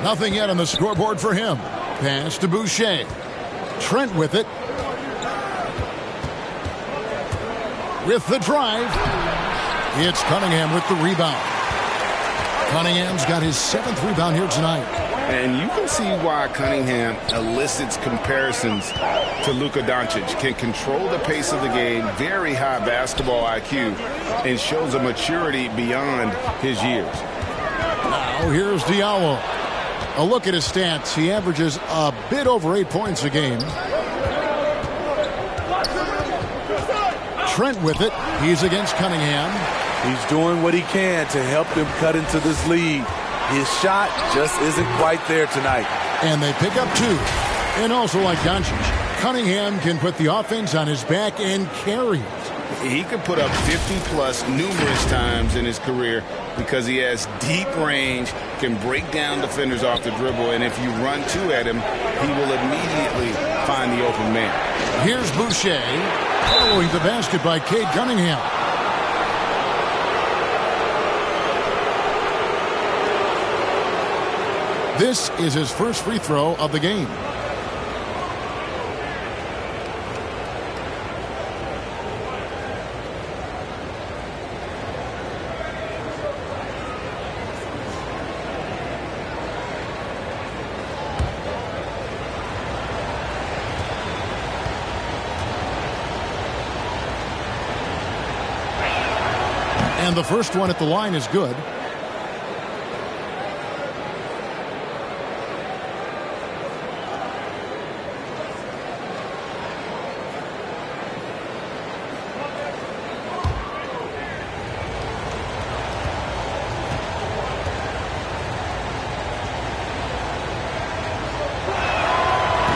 Nothing yet on the scoreboard for him. Pass to Boucher. Trent with it. With the drive. It's Cunningham with the rebound. Cunningham's got his 7th rebound here tonight. And you can see why Cunningham elicits comparisons to Luka Doncic. Can control the pace of the game, very high basketball IQ, and shows a maturity beyond his years. Now here's Diallo. A look at his stats. He averages a bit over 8 points a game. Trent with it. He's against Cunningham. He's doing what he can to help them cut into this lead. His shot just isn't quite there tonight. And they pick up 2. And also like Doncic, Cunningham can put the offense on his back and carry it. He could put up 50-plus numerous times in his career because he has deep range, can break down defenders off the dribble, and if you run 2 at him, he will immediately find the open man. Here's Boucher following the basket by Cade Cunningham. This is his first free throw of the game. And the first one at the line is good.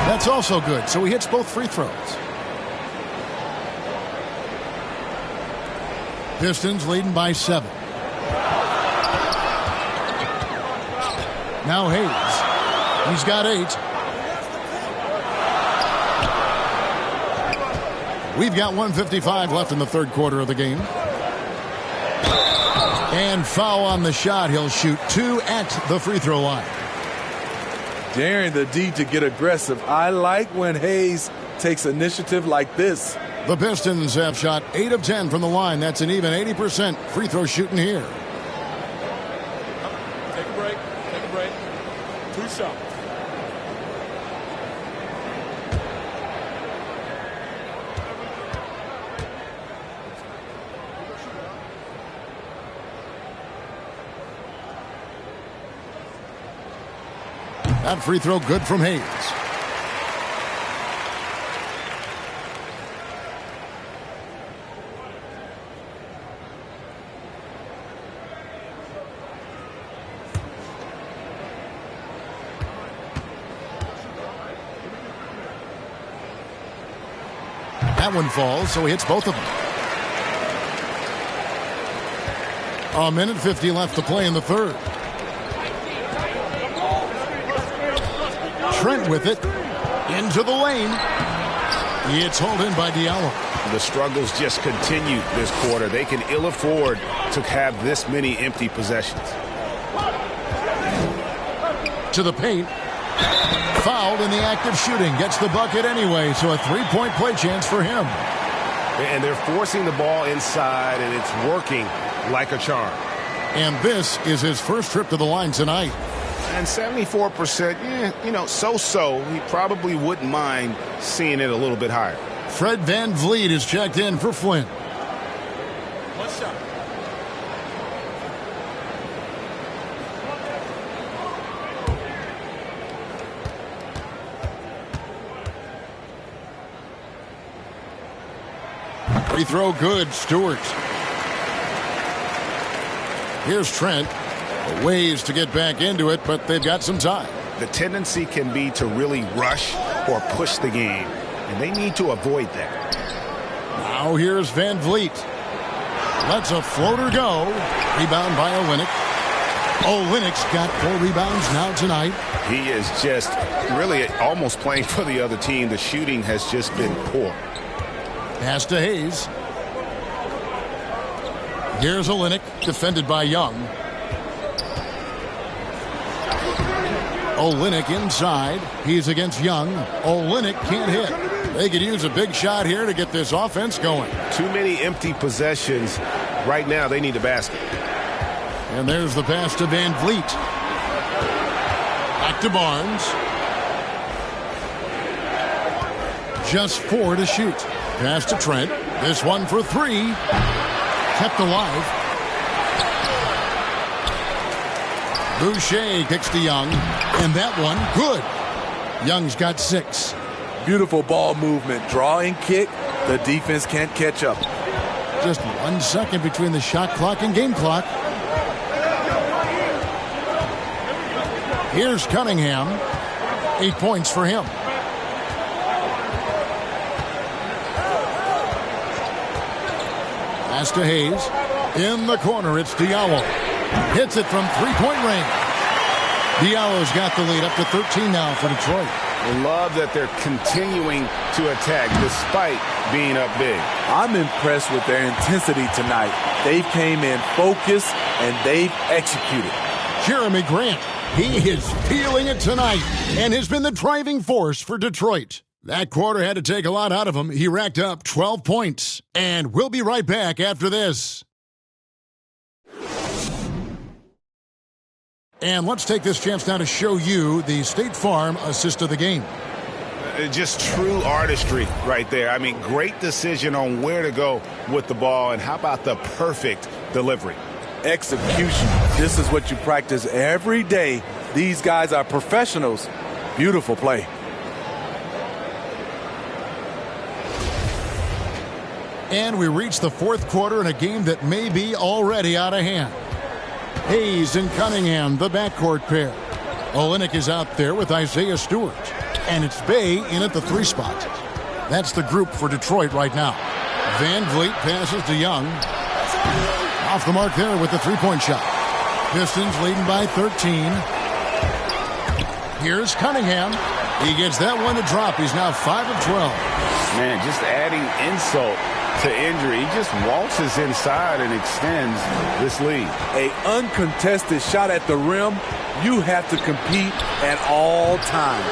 That's also good, so he hits both free throws. Pistons leading by 7. Now Hayes. He's got 8. We've got 1:55 left in the third quarter of the game. And foul on the shot. He'll shoot 2 at the free throw line. Daring the D to get aggressive. I like when Hayes takes initiative like this. The Pistons have shot 8 of 10 from the line. That's an even 80% free throw shooting here. Take a break. Take a break. 2 shots. That free throw good from Hayes. That one falls, so he hits both of them. 1:50 left to play in the third. Trent with it into the lane. It's hauled in by Diallo. The struggles just continue this quarter. They can ill afford to have this many empty possessions. To the paint. Fouled in the act of shooting. Gets the bucket anyway, so a 3-point play chance for him. And they're forcing the ball inside, and it's working like a charm. And this is his first trip to the line tonight. And 74%, so-so. He probably wouldn't mind seeing it a little bit higher. Fred VanVleet is checked in for Flynn. One shot. Free throw good, Stewart. Here's Trent. Ways to get back into it, but they've got some time. The tendency can be to really rush or push the game, and they need to avoid that. Now here's VanVleet. Lets a floater go. Rebound by Olynyk. Olynyk's got 4 rebounds now tonight. He is just really almost playing for the other team. The shooting has just been poor. Pass to Hayes. Here's Olynyk, defended by Young. Olynyk inside. He's against Young. Olynyk can't hit. They could use a big shot here to get this offense going. Too many empty possessions. Right now, they need a basket. And there's the pass to VanVleet. Back to Barnes. Just 4 to shoot. Pass to Trent. This one for 3. Kept alive. Boucher kicks to Young. And that one, good. Young's got 6. Beautiful ball movement. Draw and kick. The defense can't catch up. Just 1 second between the shot clock and game clock. Here's Cunningham. 8 points for him. Pass to Hayes. In the corner, it's Diallo. Hits it from three-point range. Diallo's got the lead up to 13 now for Detroit. I love that they're continuing to attack despite being up big. I'm impressed with their intensity tonight. They've came in focused and they've executed. Jeremy Grant, he is feeling it tonight and has been the driving force for Detroit. That quarter had to take a lot out of him. He racked up 12 points. And we'll be right back after this. And let's take this chance now to show you the State Farm assist of the game. Just true artistry right there. I mean, great decision on where to go with the ball. And how about the perfect delivery? Execution. This is what you practice every day. These guys are professionals. Beautiful play. And we reach the fourth quarter in a game that may be already out of hand. Hayes and Cunningham, the backcourt pair. Olynyk is out there with Isaiah Stewart. And it's Bay in at the 3 spot. That's the group for Detroit right now. Van Vliet passes to Young. Off the mark there with the 3-point shot. Pistons leading by 13. Here's Cunningham. He gets that one to drop. He's now 5 of 12. Man, just adding insult to injury. He just waltzes inside and extends this lead. A uncontested shot at the rim. You have to compete at all times.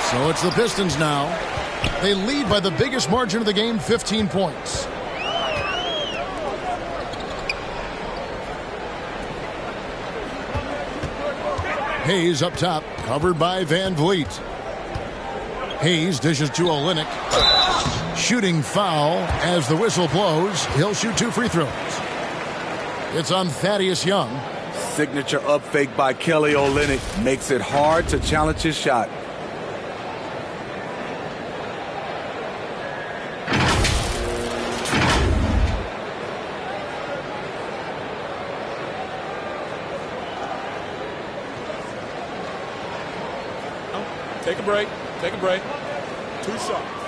So it's the Pistons now. They lead by the biggest margin of the game, 15 points. Hayes up top, covered by Van Vliet. Hayes dishes to Olynyk. Shooting foul as the whistle blows. He'll shoot 2 free throws. It's on Thaddeus Young. Signature up fake by Kelly Olynyk makes it hard to challenge his shot. Take a break. Take a break. 2 shots.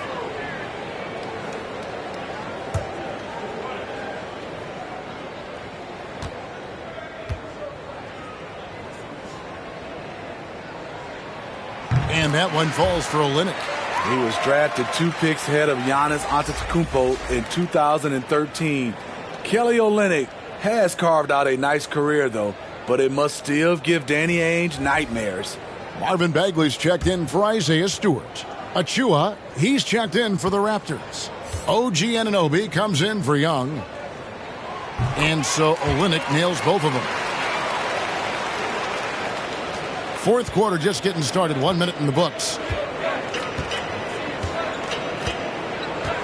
And that one falls for Olynyk. He was drafted 2 picks ahead of Giannis Antetokounmpo in 2013. Kelly Olynyk has carved out a nice career, though, but it must still give Danny Ainge nightmares. Marvin Bagley's checked in for Isaiah Stewart. Achua, he's checked in for the Raptors. OG Anunoby comes in for Young. And so Olynyk nails both of them. Fourth quarter just getting started. 1 minute in the books.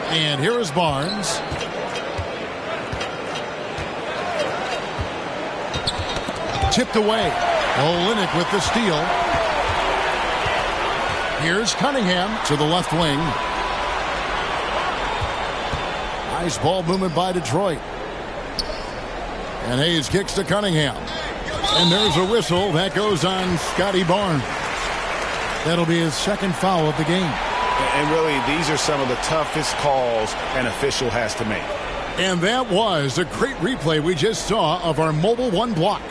And here is Barnes. Tipped away. Olynyk with the steal. Here's Cunningham to the left wing. Nice ball movement by Detroit. And Hayes kicks to Cunningham. And there's a whistle. That goes on Scotty Barnes. That'll be his second foul of the game. And really, these are some of the toughest calls an official has to make. And that was a great replay we just saw of our Mobile One block.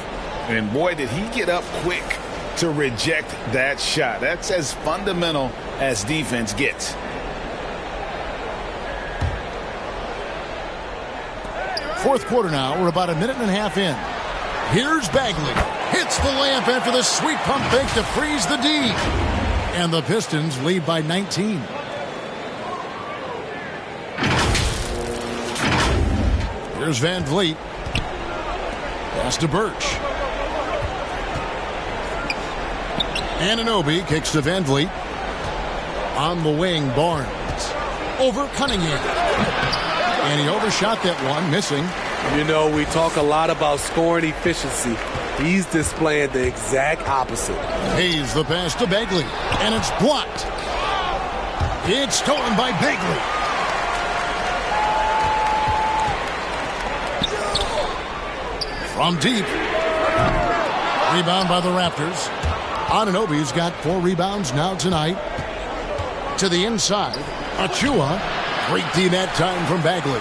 And boy, did he get up quick to reject that shot. That's as fundamental as defense gets. Fourth quarter now. We're about 1.5 minutes in. Here's Bagley. Hits the layup after the sweet pump fake to freeze the D. And the Pistons lead by 19. Here's Van Vliet. Pass to Birch. Anunoby kicks to Van Vliet. On the wing, Barnes. Over Cunningham. And he overshot that one, missing. You know, we talk a lot about scoring efficiency. He's displaying the exact opposite. Hayes the pass to Bagley. And it's blocked. It's stolen by Bagley. From deep. Rebound by the Raptors. Anunoby's got 4 rebounds now tonight. To the inside. Achua. Great D that time from Bagley.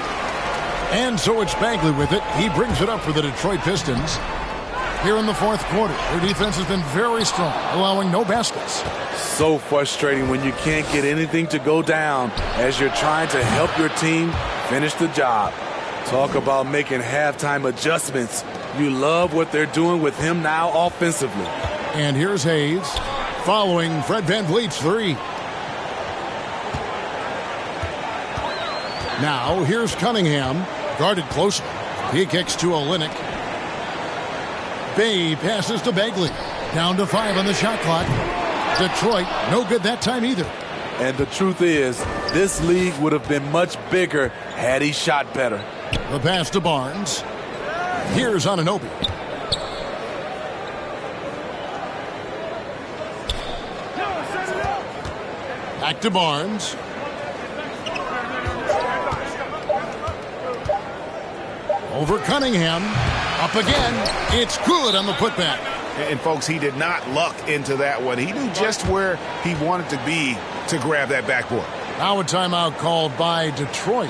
And so it's Bagley with it. He brings it up for the Detroit Pistons. Here in the fourth quarter, their defense has been very strong, allowing no baskets. So frustrating when you can't get anything to go down as you're trying to help your team finish the job. Talk about making halftime adjustments. You love what they're doing with him now offensively. And here's Hayes following Fred Van Vliet's 3. Now here's Cunningham, guarded closely. He kicks to Olynyk. Bay passes to Bagley. Down to 5 on the shot clock. Detroit, no good that time either. And the truth is, this league would have been much bigger had he shot better. The pass to Barnes. Here's Anunoby. Back to Barnes. Over Cunningham. Up again. It's good on the putback. And, folks, he did not luck into that one. He knew just where he wanted to be to grab that backboard. Now a timeout called by Detroit.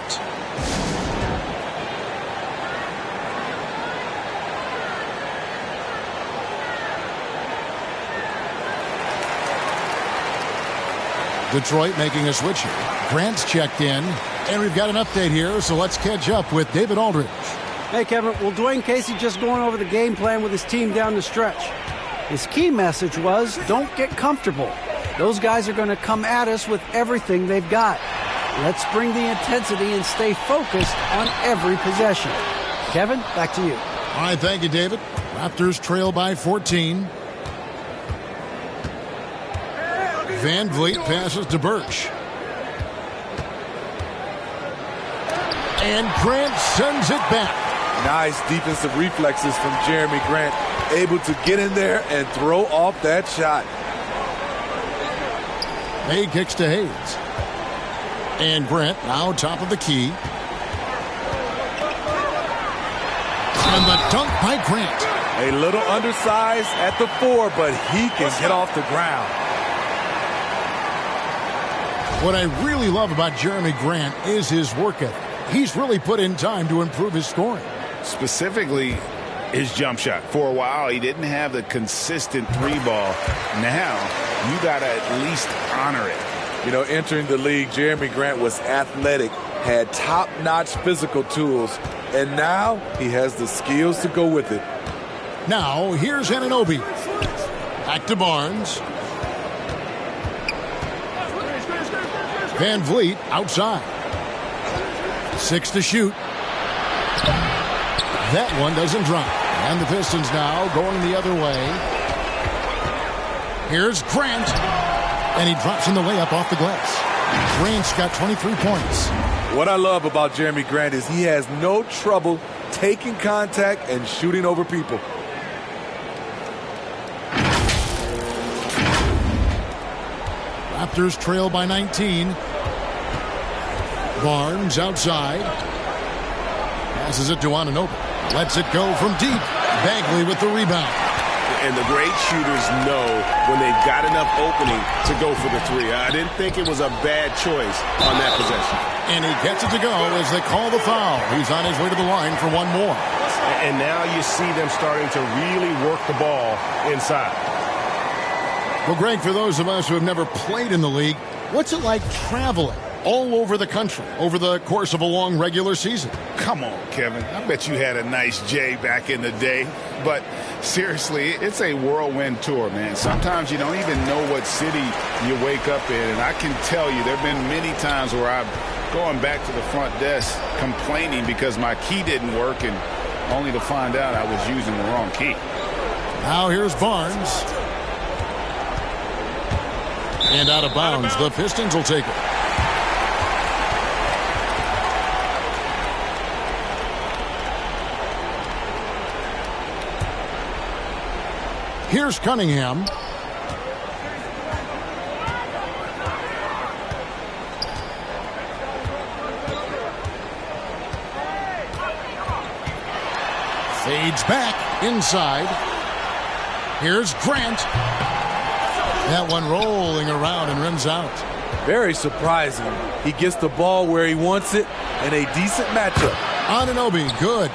Detroit making a switch here. Grant's checked in. And we've got an update here, so let's catch up with David Aldridge. Hey, Kevin, well, Dwayne Casey just going over the game plan with his team down the stretch. His key message was, don't get comfortable. Those guys are going to come at us with everything they've got. Let's bring the intensity and stay focused on every possession. Kevin, back to you. All right, thank you, David. Raptors trail by 14. Van Vliet passes to Birch. And Grant sends it back. Nice defensive reflexes from Jeremy Grant. Able to get in there and throw off that shot. May kicks to Hayes. And Grant now top of the key. And the dunk by Grant. A little undersized at the 4, but he can get off the ground. What I really love about Jeremy Grant is his work ethic. He's really put in time to improve his scoring. Specifically, his jump shot. For a while, he didn't have the consistent 3-ball. Now, you got to at least honor it. You know, entering the league, Jeremy Grant was athletic, had top-notch physical tools, and now he has the skills to go with it. Now, here's Anunoby. Back to Barnes. Van Vliet outside. 6 to shoot. That one doesn't drop. And the Pistons now going the other way. Here's Grant. And he drops in the layup off the glass. Grant's got 23 points. What I love about Jeremy Grant is he has no trouble taking contact and shooting over people. Raptors trail by 19. Barnes outside. Passes it to Anunoby. Lets it go from deep. Bagley with the rebound. And the great shooters know when they've got enough opening to go for the 3. I didn't think it was a bad choice on that possession. And he gets it to go as they call the foul. He's on his way to the line for one more. And now you see them starting to really work the ball inside. Well, Greg, for those of us who have never played in the league, what's it like traveling all over the country over the course of a long regular season? Come on, Kevin. I bet you had a nice J back in the day. But seriously, it's a whirlwind tour, man. Sometimes you don't even know what city you wake up in. And I can tell you there have been many times where I'm going back to the front desk complaining because my key didn't work, and only to find out I was using the wrong key. Now here's Barnes. And out of bounds. The Pistons will take it. Here's Cunningham. Fades back inside. Here's Grant. That one rolling around and rims out. Very surprising. He gets the ball where he wants it in a decent matchup. Anunoby, good.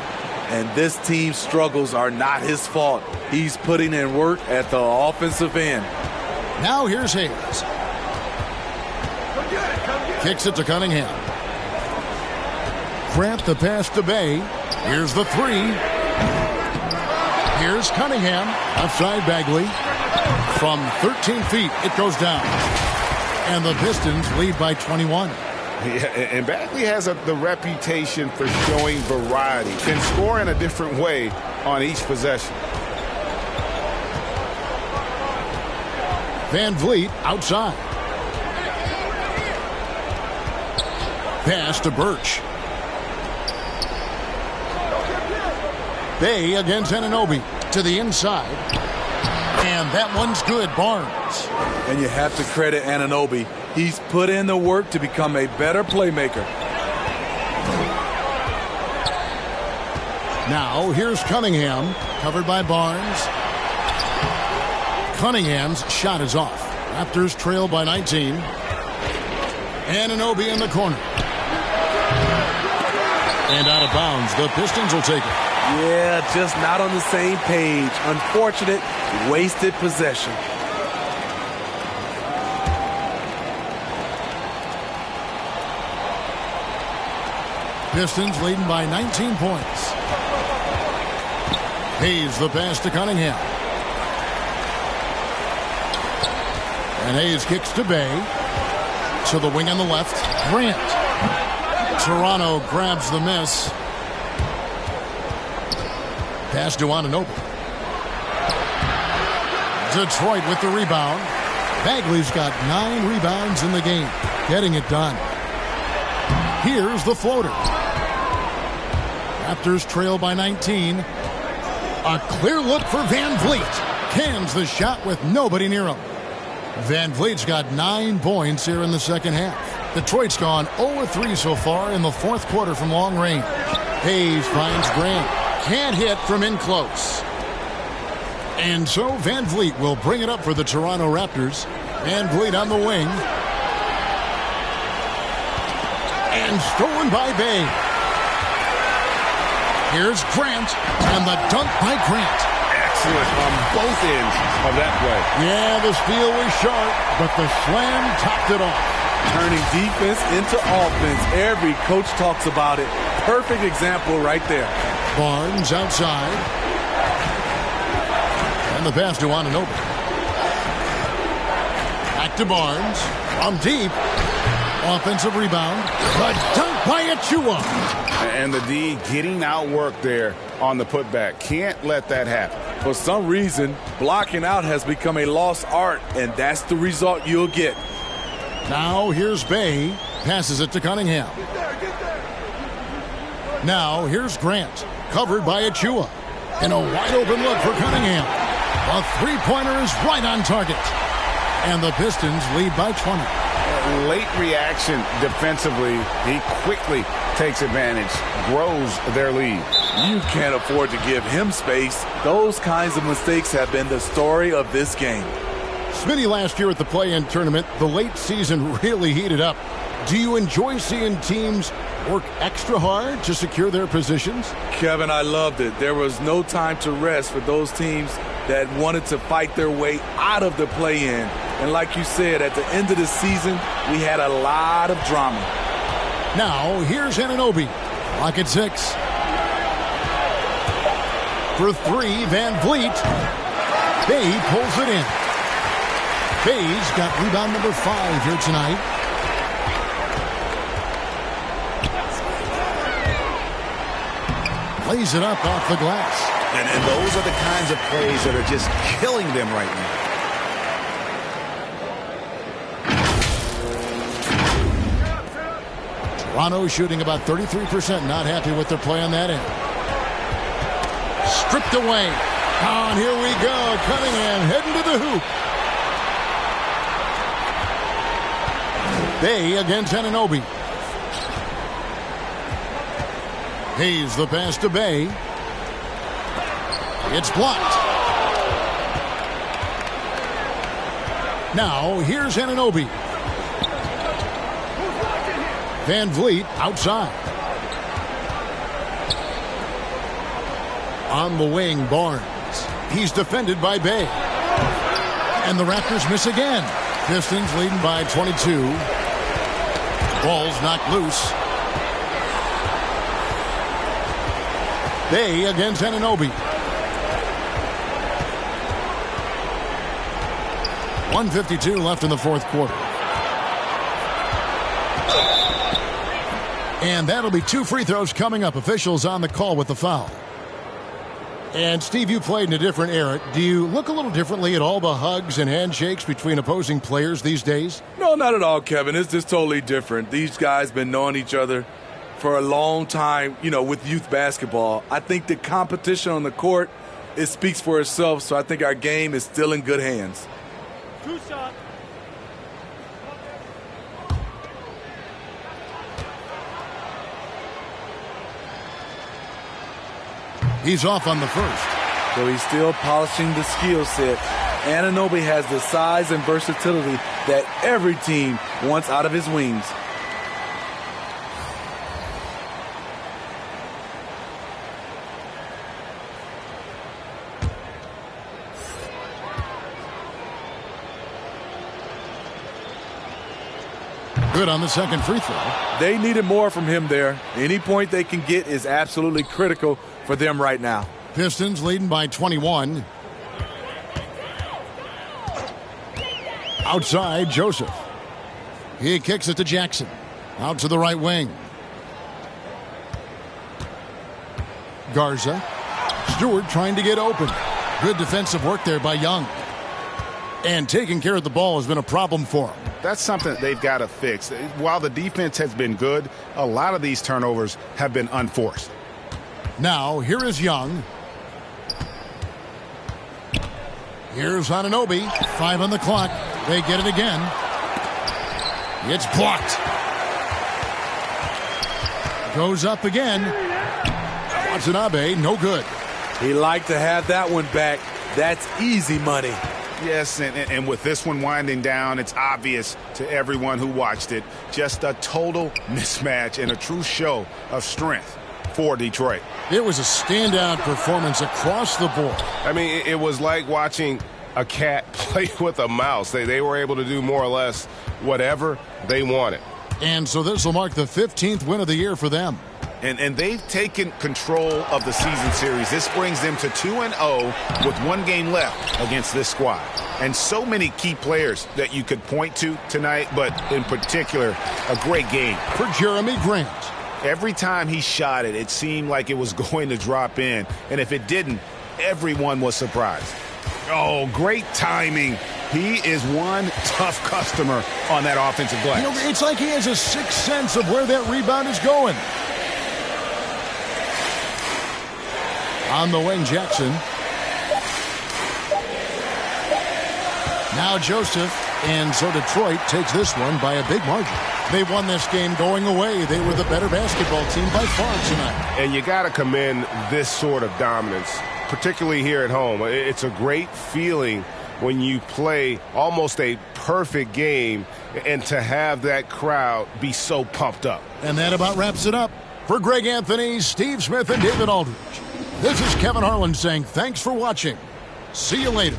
And this team's struggles are not his fault. He's putting in work at the offensive end. Now here's Hayes. Kicks it to Cunningham. Grant the pass to Bay. Here's the three. Here's Cunningham. Outside Bagley. From 13 feet, it goes down. And the Pistons lead by 21. Yeah, and Bagley has the reputation for showing variety. Can score in a different way on each possession. Van Vliet outside. Pass to Birch. Bay against Anunoby to the inside. And that one's good, Barnes. And you have to credit Anunoby. He's put in the work to become a better playmaker. Now here's Cunningham, covered by Barnes. Cunningham's shot is off. Raptors trail by 19. Anunoby in the corner. And out of bounds. The Pistons will take it. Yeah, just not on the same page. Unfortunate, wasted possession. Pistons leading by 19 points. Hayes the pass to Cunningham. And Hayes kicks to Bay. To the wing on the left. Grant. Toronto grabs the miss. Pass to Anunoby. Detroit with the rebound. Bagley's got 9 rebounds in the game. Getting it done. Here's the floater. Raptors trail by 19. A clear look for Van Vliet. Cans the shot with nobody near him. Van Vliet's got 9 points here in the second half. Detroit's gone 0-3 so far in the fourth quarter from long range. Hayes finds Grant. Can't hit from in close. And so Van Vliet will bring it up for the Toronto Raptors. Van Vliet on the wing. And stolen by Bay. Here's Grant. And the dunk by Grant. Excellent on both ends of that play. Yeah, the steal was sharp, but the slam topped it off. Turning defense into offense. Every coach talks about it. Perfect example right there. Barnes outside. And the pass to Anunoby. Back to Barnes. From deep. Offensive rebound. The dunk by Achua. And the D getting outworked there on the putback. Can't let that happen. For some reason, blocking out has become a lost art, and that's the result you'll get. Now here's Bay. Passes it to Cunningham. Now here's Grant. Covered by Achua. And a wide open look for Cunningham. The three-pointer is right on target. And the Pistons lead by 20. Late reaction defensively. He quickly takes advantage. Grows their lead. You can't afford to give him space. Those kinds of mistakes have been the story of this game. Smitty, last year at the play-in tournament, the late season really heated up. Do you enjoy seeing teams work extra hard to secure their positions? Kevin, I loved it. There was no time to rest for those teams that wanted to fight their way out of the play-in. And like you said, at the end of the season, we had a lot of drama. Now, here's Anunoby. Clock at 6. For 3, Van Vliet. Bay pulls it in. Bay's got rebound number 5 here tonight. Lays it up off the glass. And those are the kinds of plays that are just killing them right now. Toronto shooting about 33%, not happy with their play on that end. Stripped away. Oh, and here we go. Cunningham heading to the hoop. Bay against Anunoby. Hayes the pass to Bay. It's blocked. Now here's Anunoby. Van Vliet outside. On the wing, Barnes. He's defended by Bay. And the Raptors miss again. Pistons leading by 22. Ball's knocked loose. Bay against Anunoby. 1:52 left in the fourth quarter. And that'll be 2 free throws coming up. Officials on the call with the foul. And, Steve, you played in a different era. Do you look a little differently at all the hugs and handshakes between opposing players these days? No, not at all, Kevin. It's just totally different. These guys been knowing each other for a long time, with youth basketball. I think the competition on the court, it speaks for itself, so I think our game is still in good hands. 2 shots. He's off on the first. So he's still polishing the skill set. Anunoby has the size and versatility that every team wants out of his wings. Good on the second free throw. They needed more from him there. Any point they can get is absolutely critical for them right now. Pistons leading by 21. Outside, Joseph. He kicks it to Jackson. Out to the right wing. Garza. Stewart trying to get open. Good defensive work there by Young. And taking care of the ball has been a problem for him. That's something they've got to fix. While the defense has been good, a lot of these turnovers have been unforced. Now, here is Young. Here's Anunoby. 5 on the clock. They get it again. It's blocked. Goes up again. Watanabe, no good. He liked to have that one back. That's easy money. Yes, and with this one winding down, it's obvious to everyone who watched it. Just a total mismatch and a true show of strength for Detroit. It was a standout performance across the board. I mean, it was like watching a cat play with a mouse. They were able to do more or less whatever they wanted. And so this will mark the 15th win of the year for them. And they've taken control of the season series. This brings them to 2-0 with 1 game left against this squad. And so many key players that you could point to tonight, but in particular, a great game. For Jeremy Grant. Every time he shot it, it seemed like it was going to drop in. And if it didn't, everyone was surprised. Oh, great timing. He is one tough customer on that offensive glass. It's like he has a sixth sense of where that rebound is going. On the wing, Jackson. Now Joseph, and so Detroit takes this one by a big margin. They won this game going away. They were the better basketball team by far tonight. And you got to commend this sort of dominance, particularly here at home. It's a great feeling when you play almost a perfect game and to have that crowd be so pumped up. And that about wraps it up. For Greg Anthony, Steve Smith, and David Aldridge, this is Kevin Harlan saying thanks for watching. See you later.